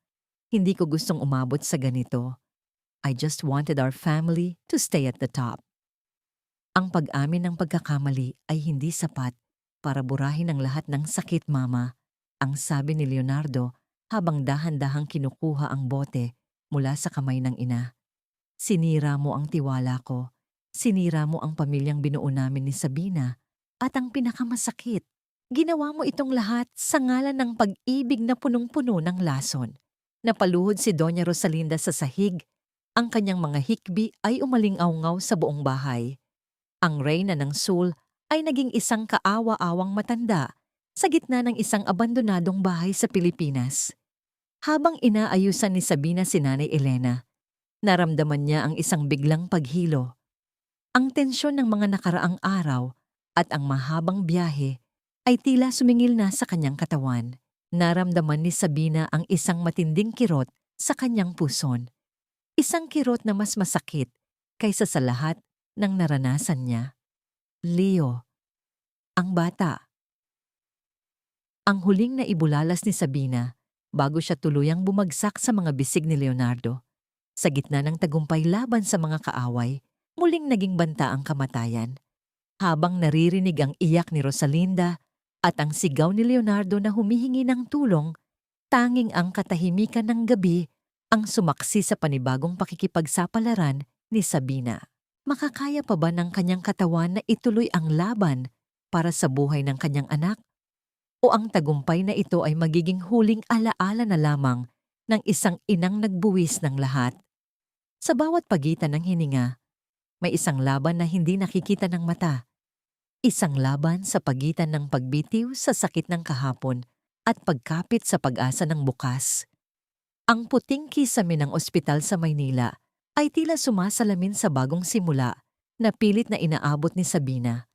Hindi ko gustong umabot sa ganito. I just wanted our family to stay at the top. Ang pag-amin ng pagkakamali ay hindi sapat para burahin ang lahat ng sakit, Mama, ang sabi ni Leonardo habang dahan-dahang kinukuha ang bote mula sa kamay ng ina. Sinira mo ang tiwala ko. Sinira mo ang pamilyang binuo namin ni Sabina. At ang pinakamasakit, ginawa mo itong lahat sa ngalan ng pag-ibig na punong-puno ng lason. Napaluhod si Doña Rosalinda sa sahig. Ang kanyang mga hikbi ay umaling-awngaw sa buong bahay. Ang reyna ng Seoul ay naging isang kaawa-awang matanda sa gitna ng isang abandonadong bahay sa Pilipinas. Habang inaayusan ni Sabina si Nanay Elena, naramdaman niya ang isang biglang paghilo. Ang tensyon ng mga nakaraang araw at ang mahabang biyahe ay tila sumingil na sa kanyang katawan. Naramdaman ni Sabina ang isang matinding kirot sa kanyang puson. Isang kirot na mas masakit kaysa sa lahat ng naranasan niya. Leo, ang bata. Ang huling na ibulalas ni Sabina bago siya tuluyang bumagsak sa mga bisig ni Leonardo. Sa gitna ng tagumpay laban sa mga kaaway, muling naging banta ang kamatayan. Habang naririnig ang iyak ni Rosalinda at ang sigaw ni Leonardo na humihingi ng tulong, tanging ang katahimikan ng gabi ang sumaksi sa panibagong pakikipagsapalaran ni Sabina. Makakaya pa ba ng kanyang katawan na ituloy ang laban para sa buhay ng kanyang anak? O ang tagumpay na ito ay magiging huling alaala na lamang ng isang inang nagbuwis ng lahat? Sa bawat pagitan ng hininga, may isang laban na hindi nakikita ng mata. Isang laban sa pagitan ng pagbitiw sa sakit ng kahapon at pagkapit sa pag-asa ng bukas. Ang puting kisame ng ospital sa Maynila ay tila sumasalamin sa bagong simula na pilit na inaabot ni Sabina.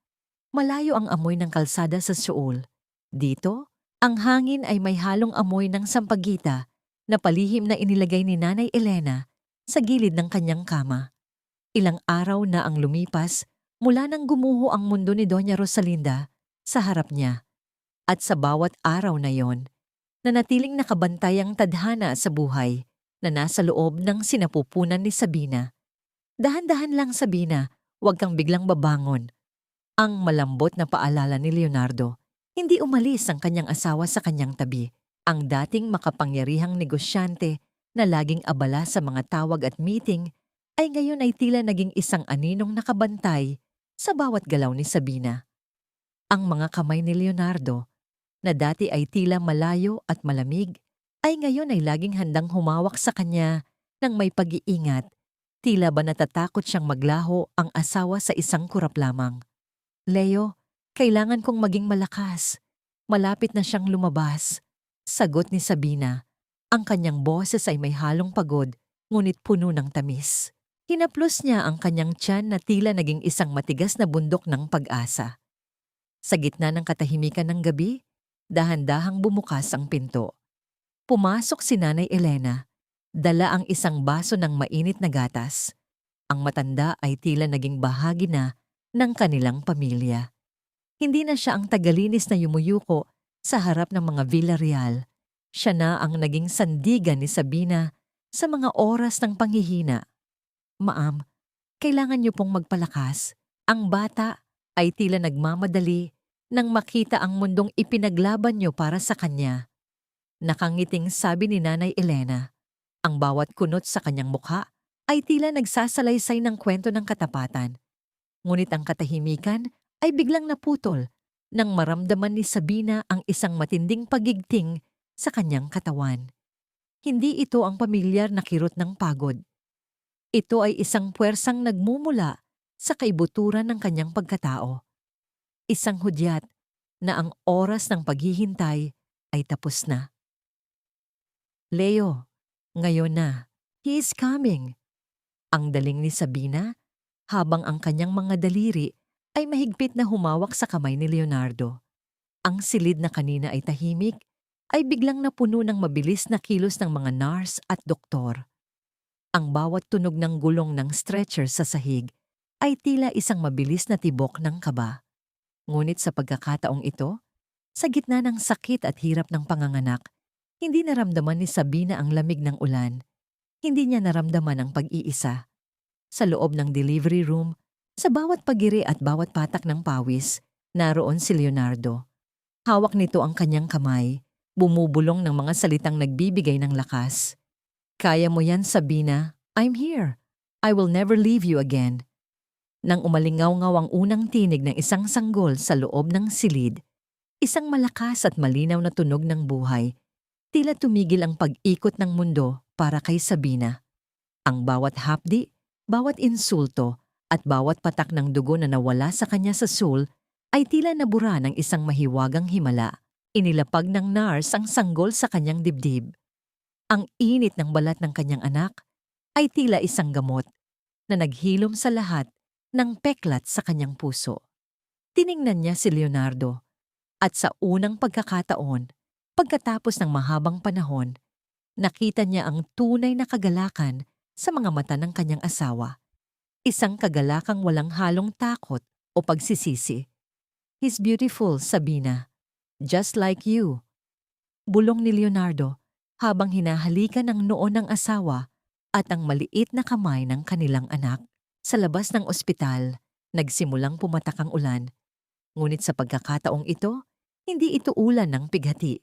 Malayo ang amoy ng kalsada sa Seoul. Dito, ang hangin ay may halong amoy ng sampagita na palihim na inilagay ni Nanay Elena sa gilid ng kanyang kama. Ilang araw na ang lumipas mula nang gumuho ang mundo ni Doña Rosalinda sa harap niya. At sa bawat araw na yon, nanatiling nakabantay ang tadhana sa buhay na nasa loob ng sinapupunan ni Sabina. Dahan-dahan lang, Sabina, huwag kang biglang babangon. Ang malambot na paalala ni Leonardo. Hindi umalis ang kanyang asawa sa kanyang tabi. Ang dating makapangyarihang negosyante na laging abala sa mga tawag at meeting ay ngayon ay tila naging isang aninong nakabantay sa bawat galaw ni Sabina. Ang mga kamay ni Leonardo, na dati ay tila malayo at malamig, ay ngayon ay laging handang humawak sa kanya ng may pag-iingat. Tila ba natatakot siyang maglaho ang asawa sa isang kurap lamang. Leo, kailangan kong maging malakas. Malapit na siyang lumabas. Sagot ni Sabina. Ang kanyang boses ay may halong pagod, ngunit puno ng tamis. Hinaplos niya ang kanyang tiyan na tila naging isang matigas na bundok ng pag-asa. Sa gitna ng katahimikan ng gabi, dahan-dahang bumukas ang pinto. Pumasok si Nanay Elena, dala ang isang baso ng mainit na gatas. Ang matanda ay tila naging bahagi na ng kanilang pamilya. Hindi na siya ang tagalinis na yumuyuko sa harap ng mga Villarreal. Siya na ang naging sandigan ni Sabina sa mga oras ng panghihina. Ma'am, kailangan niyo pong magpalakas. Ang bata ay tila nagmamadali nang makita ang mundong ipinaglaban niyo para sa kanya. Nakangiting sabi ni Nanay Elena. Ang bawat kunot sa kanyang mukha ay tila nagsasalaysay ng kwento ng katapatan. Ngunit ang katahimikan ay biglang naputol nang maramdaman ni Sabina ang isang matinding pagigting sa kanyang katawan. Hindi ito ang pamilyar na kirot ng pagod. Ito ay isang puwersang nagmumula sa kaibuturan ng kanyang pagkatao. Isang hudyat na ang oras ng paghihintay ay tapos na. Leo, ngayon na. He is coming. Ang daling ni Sabina habang ang kanyang mga daliri ay mahigpit na humawak sa kamay ni Leonardo. Ang silid na kanina ay tahimik ay biglang napuno ng mabilis na kilos ng mga nurse at doktor. Ang bawat tunog ng gulong ng stretcher sa sahig ay tila isang mabilis na tibok ng kaba. Ngunit sa pagkakataong ito, sa gitna ng sakit at hirap ng panganganak, hindi naramdaman ni Sabina ang lamig ng ulan. Hindi niya naramdaman ang pag-iisa. Sa loob ng delivery room, sa bawat pagiri at bawat patak ng pawis, naroon si Leonardo. Hawak nito ang kanyang kamay, bumubulong ng mga salitang nagbibigay ng lakas. Kaya mo yan, Sabina. I'm here. I will never leave you again. Nang umalingaw-ngaw ang unang tinig ng isang sanggol sa loob ng silid, isang malakas at malinaw na tunog ng buhay, tila tumigil ang pag-ikot ng mundo para kay Sabina. Ang bawat hapdi, bawat insulto, at bawat patak ng dugo na nawala sa kanya sa soul ay tila nabura ng isang mahiwagang himala. Inilapag ng nurse ang sanggol sa kanyang dibdib. Ang init ng balat ng kanyang anak ay tila isang gamot na naghilom sa lahat ng peklat sa kanyang puso. Tiningnan niya si Leonardo at sa unang pagkakataon, pagkatapos ng mahabang panahon, Nakita niya ang tunay na kagalakan sa mga mata ng kanyang asawa. Isang kagalakang walang halong takot o pagsisisi. "He's beautiful, Sabina. Just like you." Bulong ni Leonardo habang hinahalikan ang noo ng asawa at ang maliit na kamay ng kanilang anak. Sa labas ng ospital, nagsimulang pumatak ang ulan. Ngunit sa pagkakataong ito, hindi ito ulan ng pighati.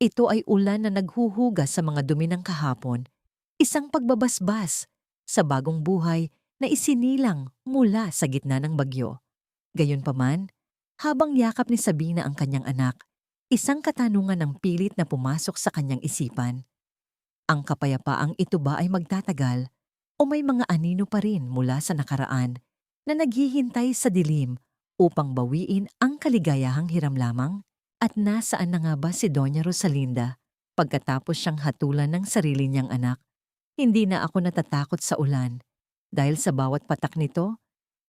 Ito ay ulan na naghuhugas sa mga dumi ng kahapon, isang pagbabasbas sa bagong buhay na isinilang mula sa gitna ng bagyo. Gayunpaman, habang yakap ni Sabina ang kanyang anak, isang katanungan ang pilit na pumasok sa kanyang isipan. Ang kapayapaang ito ba ay magtatagal o may mga anino pa rin mula sa nakaraan na naghihintay sa dilim upang bawiin ang kaligayahang hiram lamang? At nasaan na nga ba si Doña Rosalinda pagkatapos siyang hatulan ng sarili niyang anak? Hindi na ako natatakot sa ulan dahil sa bawat patak nito,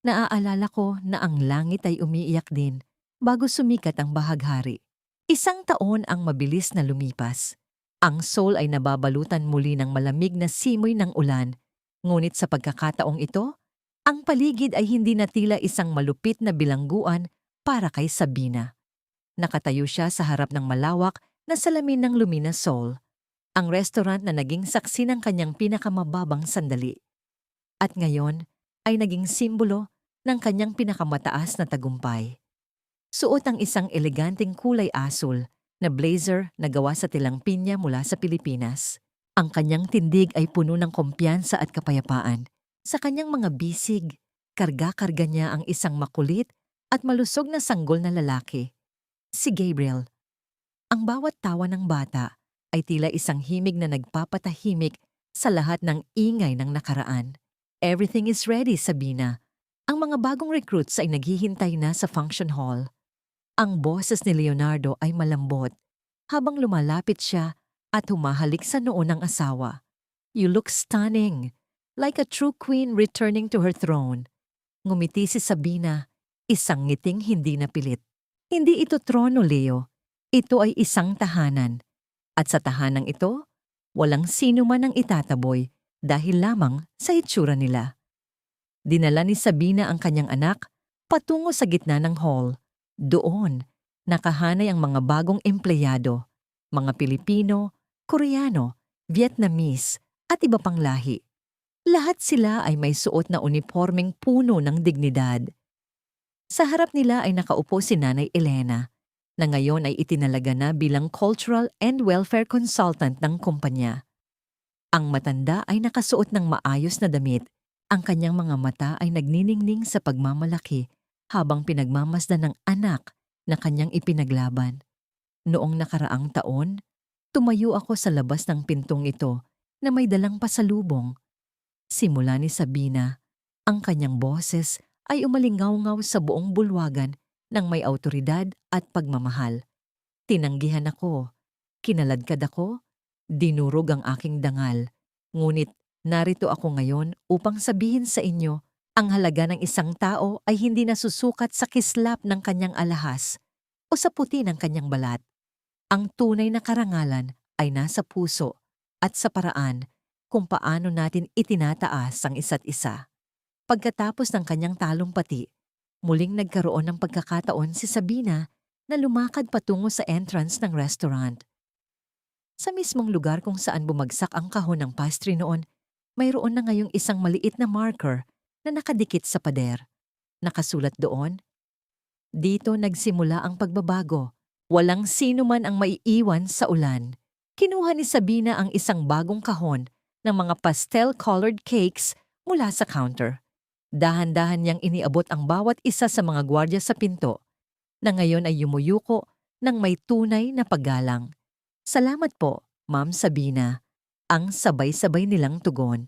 naaalala ko na ang langit ay umiiyak din bago sumikat ang bahaghari. Isang taon ang mabilis na lumipas. Ang Seoul ay nababalutan muli ng malamig na simoy ng ulan, ngunit sa pagkakataong ito, ang paligid ay hindi na tila isang malupit na bilangguan para kay Sabina. Nakatayo siya sa harap ng malawak na salamin ng Lumina Seoul, ang restaurant na naging saksi ng kanyang pinakamababang sandali. At ngayon ay naging simbolo ng kanyang pinakamataas na tagumpay. Suot ang isang eleganteng kulay asul na blazer na gawa sa tilang pinya mula sa Pilipinas. Ang kanyang tindig ay puno ng kumpiyansa at kapayapaan. Sa kanyang mga bisig, karga-karga niya ang isang makulit at malusog na sanggol na lalaki, si Gabriel. Ang bawat tawa ng bata ay tila isang himig na nagpapatahimik sa lahat ng ingay ng nakaraan. Everything is ready, Sabina. Ang mga bagong recruits ay naghihintay na sa function hall. Ang boses ni Leonardo ay malambot habang lumalapit siya at humahalik sa noo ng asawa. "You look stunning, like a true queen returning to her throne." Ngumiti si Sabina, isang ngiting hindi napilit. Hindi ito trono, Leo. Ito ay isang tahanan. At sa tahanang ito, walang sino man ang itataboy dahil lamang sa itsura nila. Dinala ni Sabina ang kanyang anak patungo sa gitna ng hall. Doon, nakahanay ang mga bagong empleyado, mga Pilipino, Koreano, Vietnamese at iba pang lahi. Lahat sila ay may suot na unipormeng puno ng dignidad. Sa harap nila ay nakaupo si Nanay Elena, na ngayon ay itinalaga na bilang Cultural and Welfare Consultant ng kumpanya. Ang matanda ay nakasuot ng maayos na damit. Ang kanyang mga mata ay nagniningning sa pagmamalaki habang pinagmamasdan ng anak na kanyang ipinaglaban. Noong nakaraang taon, tumayo ako sa labas ng pintong ito na may dalang pasalubong. Simula ni Sabina, ang kanyang boses ay umalingaw-ngaw sa buong bulwagan ng may awtoridad at pagmamahal. Tinanggihan ako, kinaladkad ako, dinurog ang aking dangal. Ngunit narito ako ngayon upang sabihin sa inyo, ang halaga ng isang tao ay hindi nasusukat sa kislap ng kanyang alahas o sa puti ng kanyang balat. Ang tunay na karangalan ay nasa puso at sa paraan kung paano natin itinataas ang isa't isa. Pagkatapos ng kanyang talumpati, muling nagkaroon ng pagkakataon si Sabina na lumakad patungo sa entrance ng restaurant. Sa mismong lugar kung saan bumagsak ang kahon ng pastry noon, mayroon na ngayong isang maliit na marker na nakadikit sa pader. Nakasulat doon, "Dito nagsimula ang pagbabago. Walang sino man ang maiiwan sa ulan." Kinuha ni Sabina ang isang bagong kahon ng mga pastel-colored cakes mula sa counter. Dahan-dahan niyang iniabot ang bawat isa sa mga gwardiya sa pinto, na ngayon ay yumuyuko ng may tunay na paggalang. "Salamat po, Ma'am Sabina," ang sabay-sabay nilang tugon.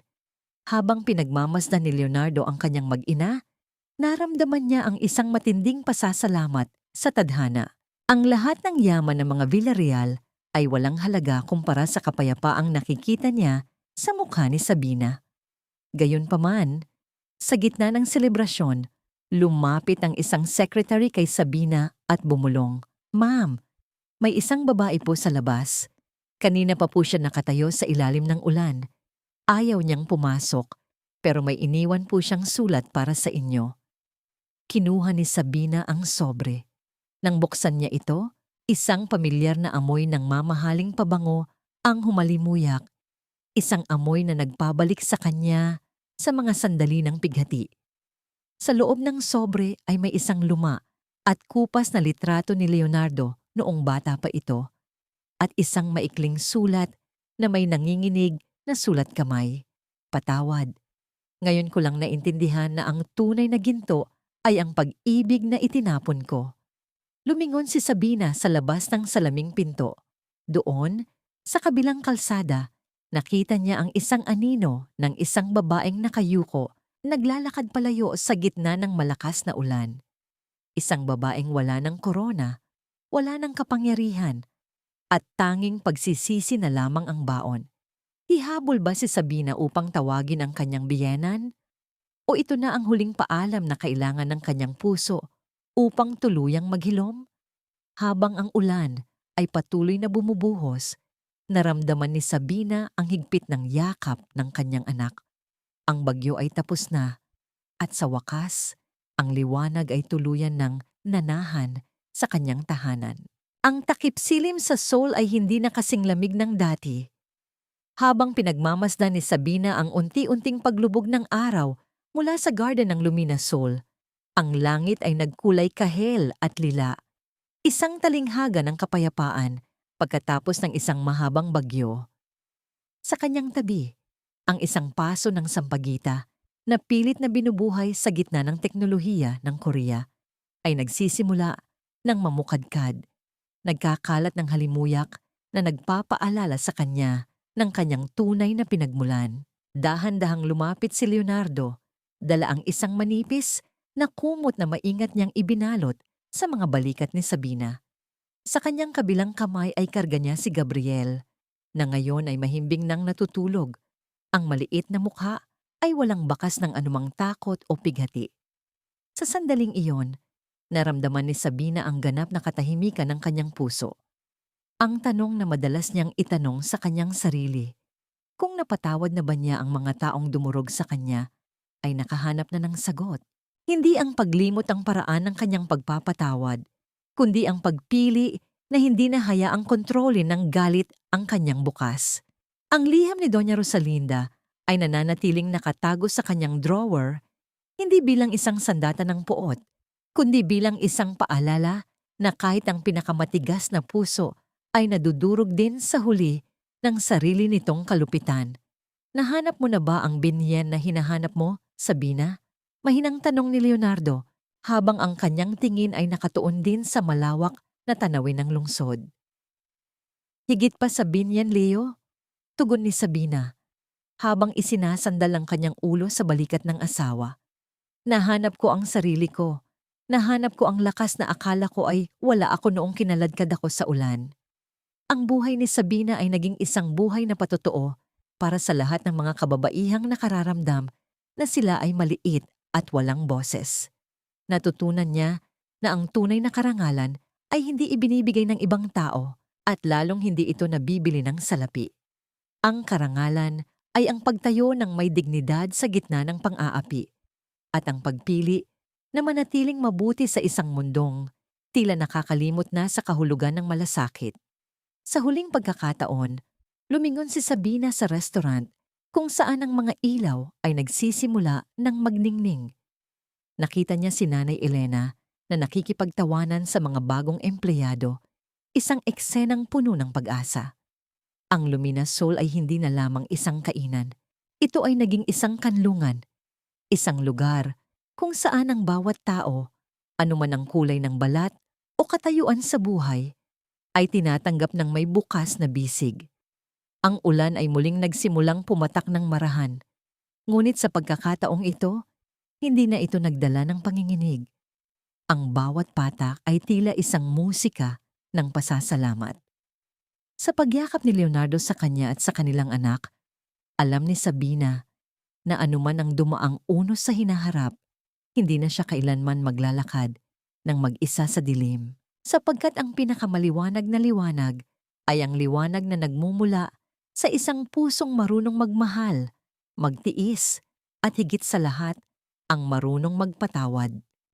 Habang pinagmamasdan ni Leonardo ang kanyang mag-ina, naramdaman niya ang isang matinding pasasalamat sa tadhana. Ang lahat ng yaman ng mga Villarreal ay walang halaga kumpara sa kapayapaang nakikita niya sa mukha ni Sabina. Gayunpaman, sa gitna ng selebrasyon, lumapit ang isang secretary kay Sabina at bumulong, "Ma'am, may isang babae po sa labas. Kanina pa po siya nakatayo sa ilalim ng ulan. Ayaw niyang pumasok, pero may iniwan po siyang sulat para sa inyo. Kinuha ni Sabina ang sobre. Nang buksan niya ito, isang pamilyar na amoy ng mamahaling pabango ang humalimuyak. Isang amoy na nagpabalik sa kanya sa mga sandali ng pighati. Sa loob ng sobre ay may isang luma at kupas na litrato ni Leonardo noong bata pa ito at isang maikling sulat na may nanginginig na sulat kamay. Patawad. Ngayon ko lang naintindihan na ang tunay na ginto ay ang pag-ibig na itinapon ko. Lumingon si Sabina sa labas ng salaming pinto. Doon, sa kabilang kalsada, nakita niya ang isang anino ng isang babaeng nakayuko, naglalakad palayo sa gitna ng malakas na ulan. Isang babaeng wala ng korona, wala ng kapangyarihan, at tanging pagsisisi na lamang ang baon. Hihabol ba si Sabina upang tawagin ang kanyang biyenan? O ito na ang huling paalam na kailangan ng kanyang puso upang tuluyang maghilom? Habang ang ulan ay patuloy na bumubuhos, naramdaman ni Sabina ang higpit ng yakap ng kanyang anak. Ang bagyo ay tapos na, at sa wakas, ang liwanag ay tuluyan ng nanahan sa kanyang tahanan. Ang takip silim sa Seoul ay hindi na kasing lamig ng dati. Habang pinagmamasdan ni Sabina ang unti-unting paglubog ng araw mula sa garden ng Lumina Seoul, ang langit ay nagkulay kahel at lila. Isang talinghaga ng kapayapaan pagkatapos ng isang mahabang bagyo. Sa kanyang tabi, ang isang paso ng sampagita na pilit na binubuhay sa gitna ng teknolohiya ng Korea ay nagsisimula ng mamukadkad. Nagkakalat ng halimuyak na nagpapaalala sa kanya ng kanyang tunay na pinagmulan. Dahan-dahang lumapit si Leonardo, dala ang isang manipis na kumot na maingat niyang ibinalot sa mga balikat ni Sabina. Sa kanyang kabilang kamay ay karga niya si Gabriel, na ngayon ay mahimbing nang natutulog. Ang maliit na mukha ay walang bakas ng anumang takot o pighati. Sa sandaling iyon, naramdaman ni Sabina ang ganap na katahimikan ng kanyang puso. Ang tanong na madalas niyang itanong sa kanyang sarili, kung napatawad na ba niya ang mga taong dumurog sa kanya, ay nakahanap na ng sagot. Hindi ang paglimot ang paraan ng kanyang pagpapatawad, kundi ang pagpili na hindi na hayaang kontrolin ng galit ang kanyang bukas. Ang liham ni Doña Rosalinda ay nananatiling nakatago sa kanyang drawer, hindi bilang isang sandata ng puot, kundi bilang isang paalala na kahit ang pinakamatigas na puso ay nadudurog din sa huli ng sarili nitong kalupitan. Nahanap mo na ba ang binyen na hinahanap mo, Sabina? Mahinang tanong ni Leonardo habang ang kanyang tingin ay nakatuon din sa malawak na tanawin ng lungsod. Higit pa sa binyen, Leo? Tugon ni Sabina habang isinasandal ang kanyang ulo sa balikat ng asawa. Nahanap ko ang sarili ko. Nahanap ko ang lakas na akala ko ay wala ako noong kinaladkad ako sa ulan. Ang buhay ni Sabina ay naging isang buhay na patotoo para sa lahat ng mga kababaihang nakararamdam na sila ay maliit at walang boses. Natutunan niya na ang tunay na karangalan ay hindi ibinibigay ng ibang tao at lalong hindi ito nabibili ng salapi. Ang karangalan ay ang pagtayo ng may dignidad sa gitna ng pang-aapi at ang pagpili na manatiling mabuti sa isang mundong tila nakakalimot na sa kahulugan ng malasakit. Sa huling pagkakataon, lumingon si Sabina sa restaurant kung saan ang mga ilaw ay nagsisimula ng magningning. Nakita niya si Nanay Elena na nakikipagtawanan sa mga bagong empleyado, isang eksenang puno ng pag-asa. Ang Lumina Seoul ay hindi na lamang isang kainan. Ito ay naging isang kanlungan, isang lugar kung saan ang bawat tao, anuman ang kulay ng balat o katayuan sa buhay, ay tinatanggap ng may bukas na bisig. Ang ulan ay muling nagsimulang pumatak ng marahan, ngunit sa pagkakataong ito, hindi na ito nagdala ng panginginig. Ang bawat patak ay tila isang musika ng pasasalamat. Sa pagyakap ni Leonardo sa kanya at sa kanilang anak, alam ni Sabina na anuman ang dumaang unos sa hinaharap, hindi na siya kailanman maglalakad ng mag-isa sa dilim, sapagkat ang pinakamaliwanag na liwanag ay ang liwanag na nagmumula sa isang pusong marunong magmahal, magtiis, at higit sa lahat, ang marunong magpatawad.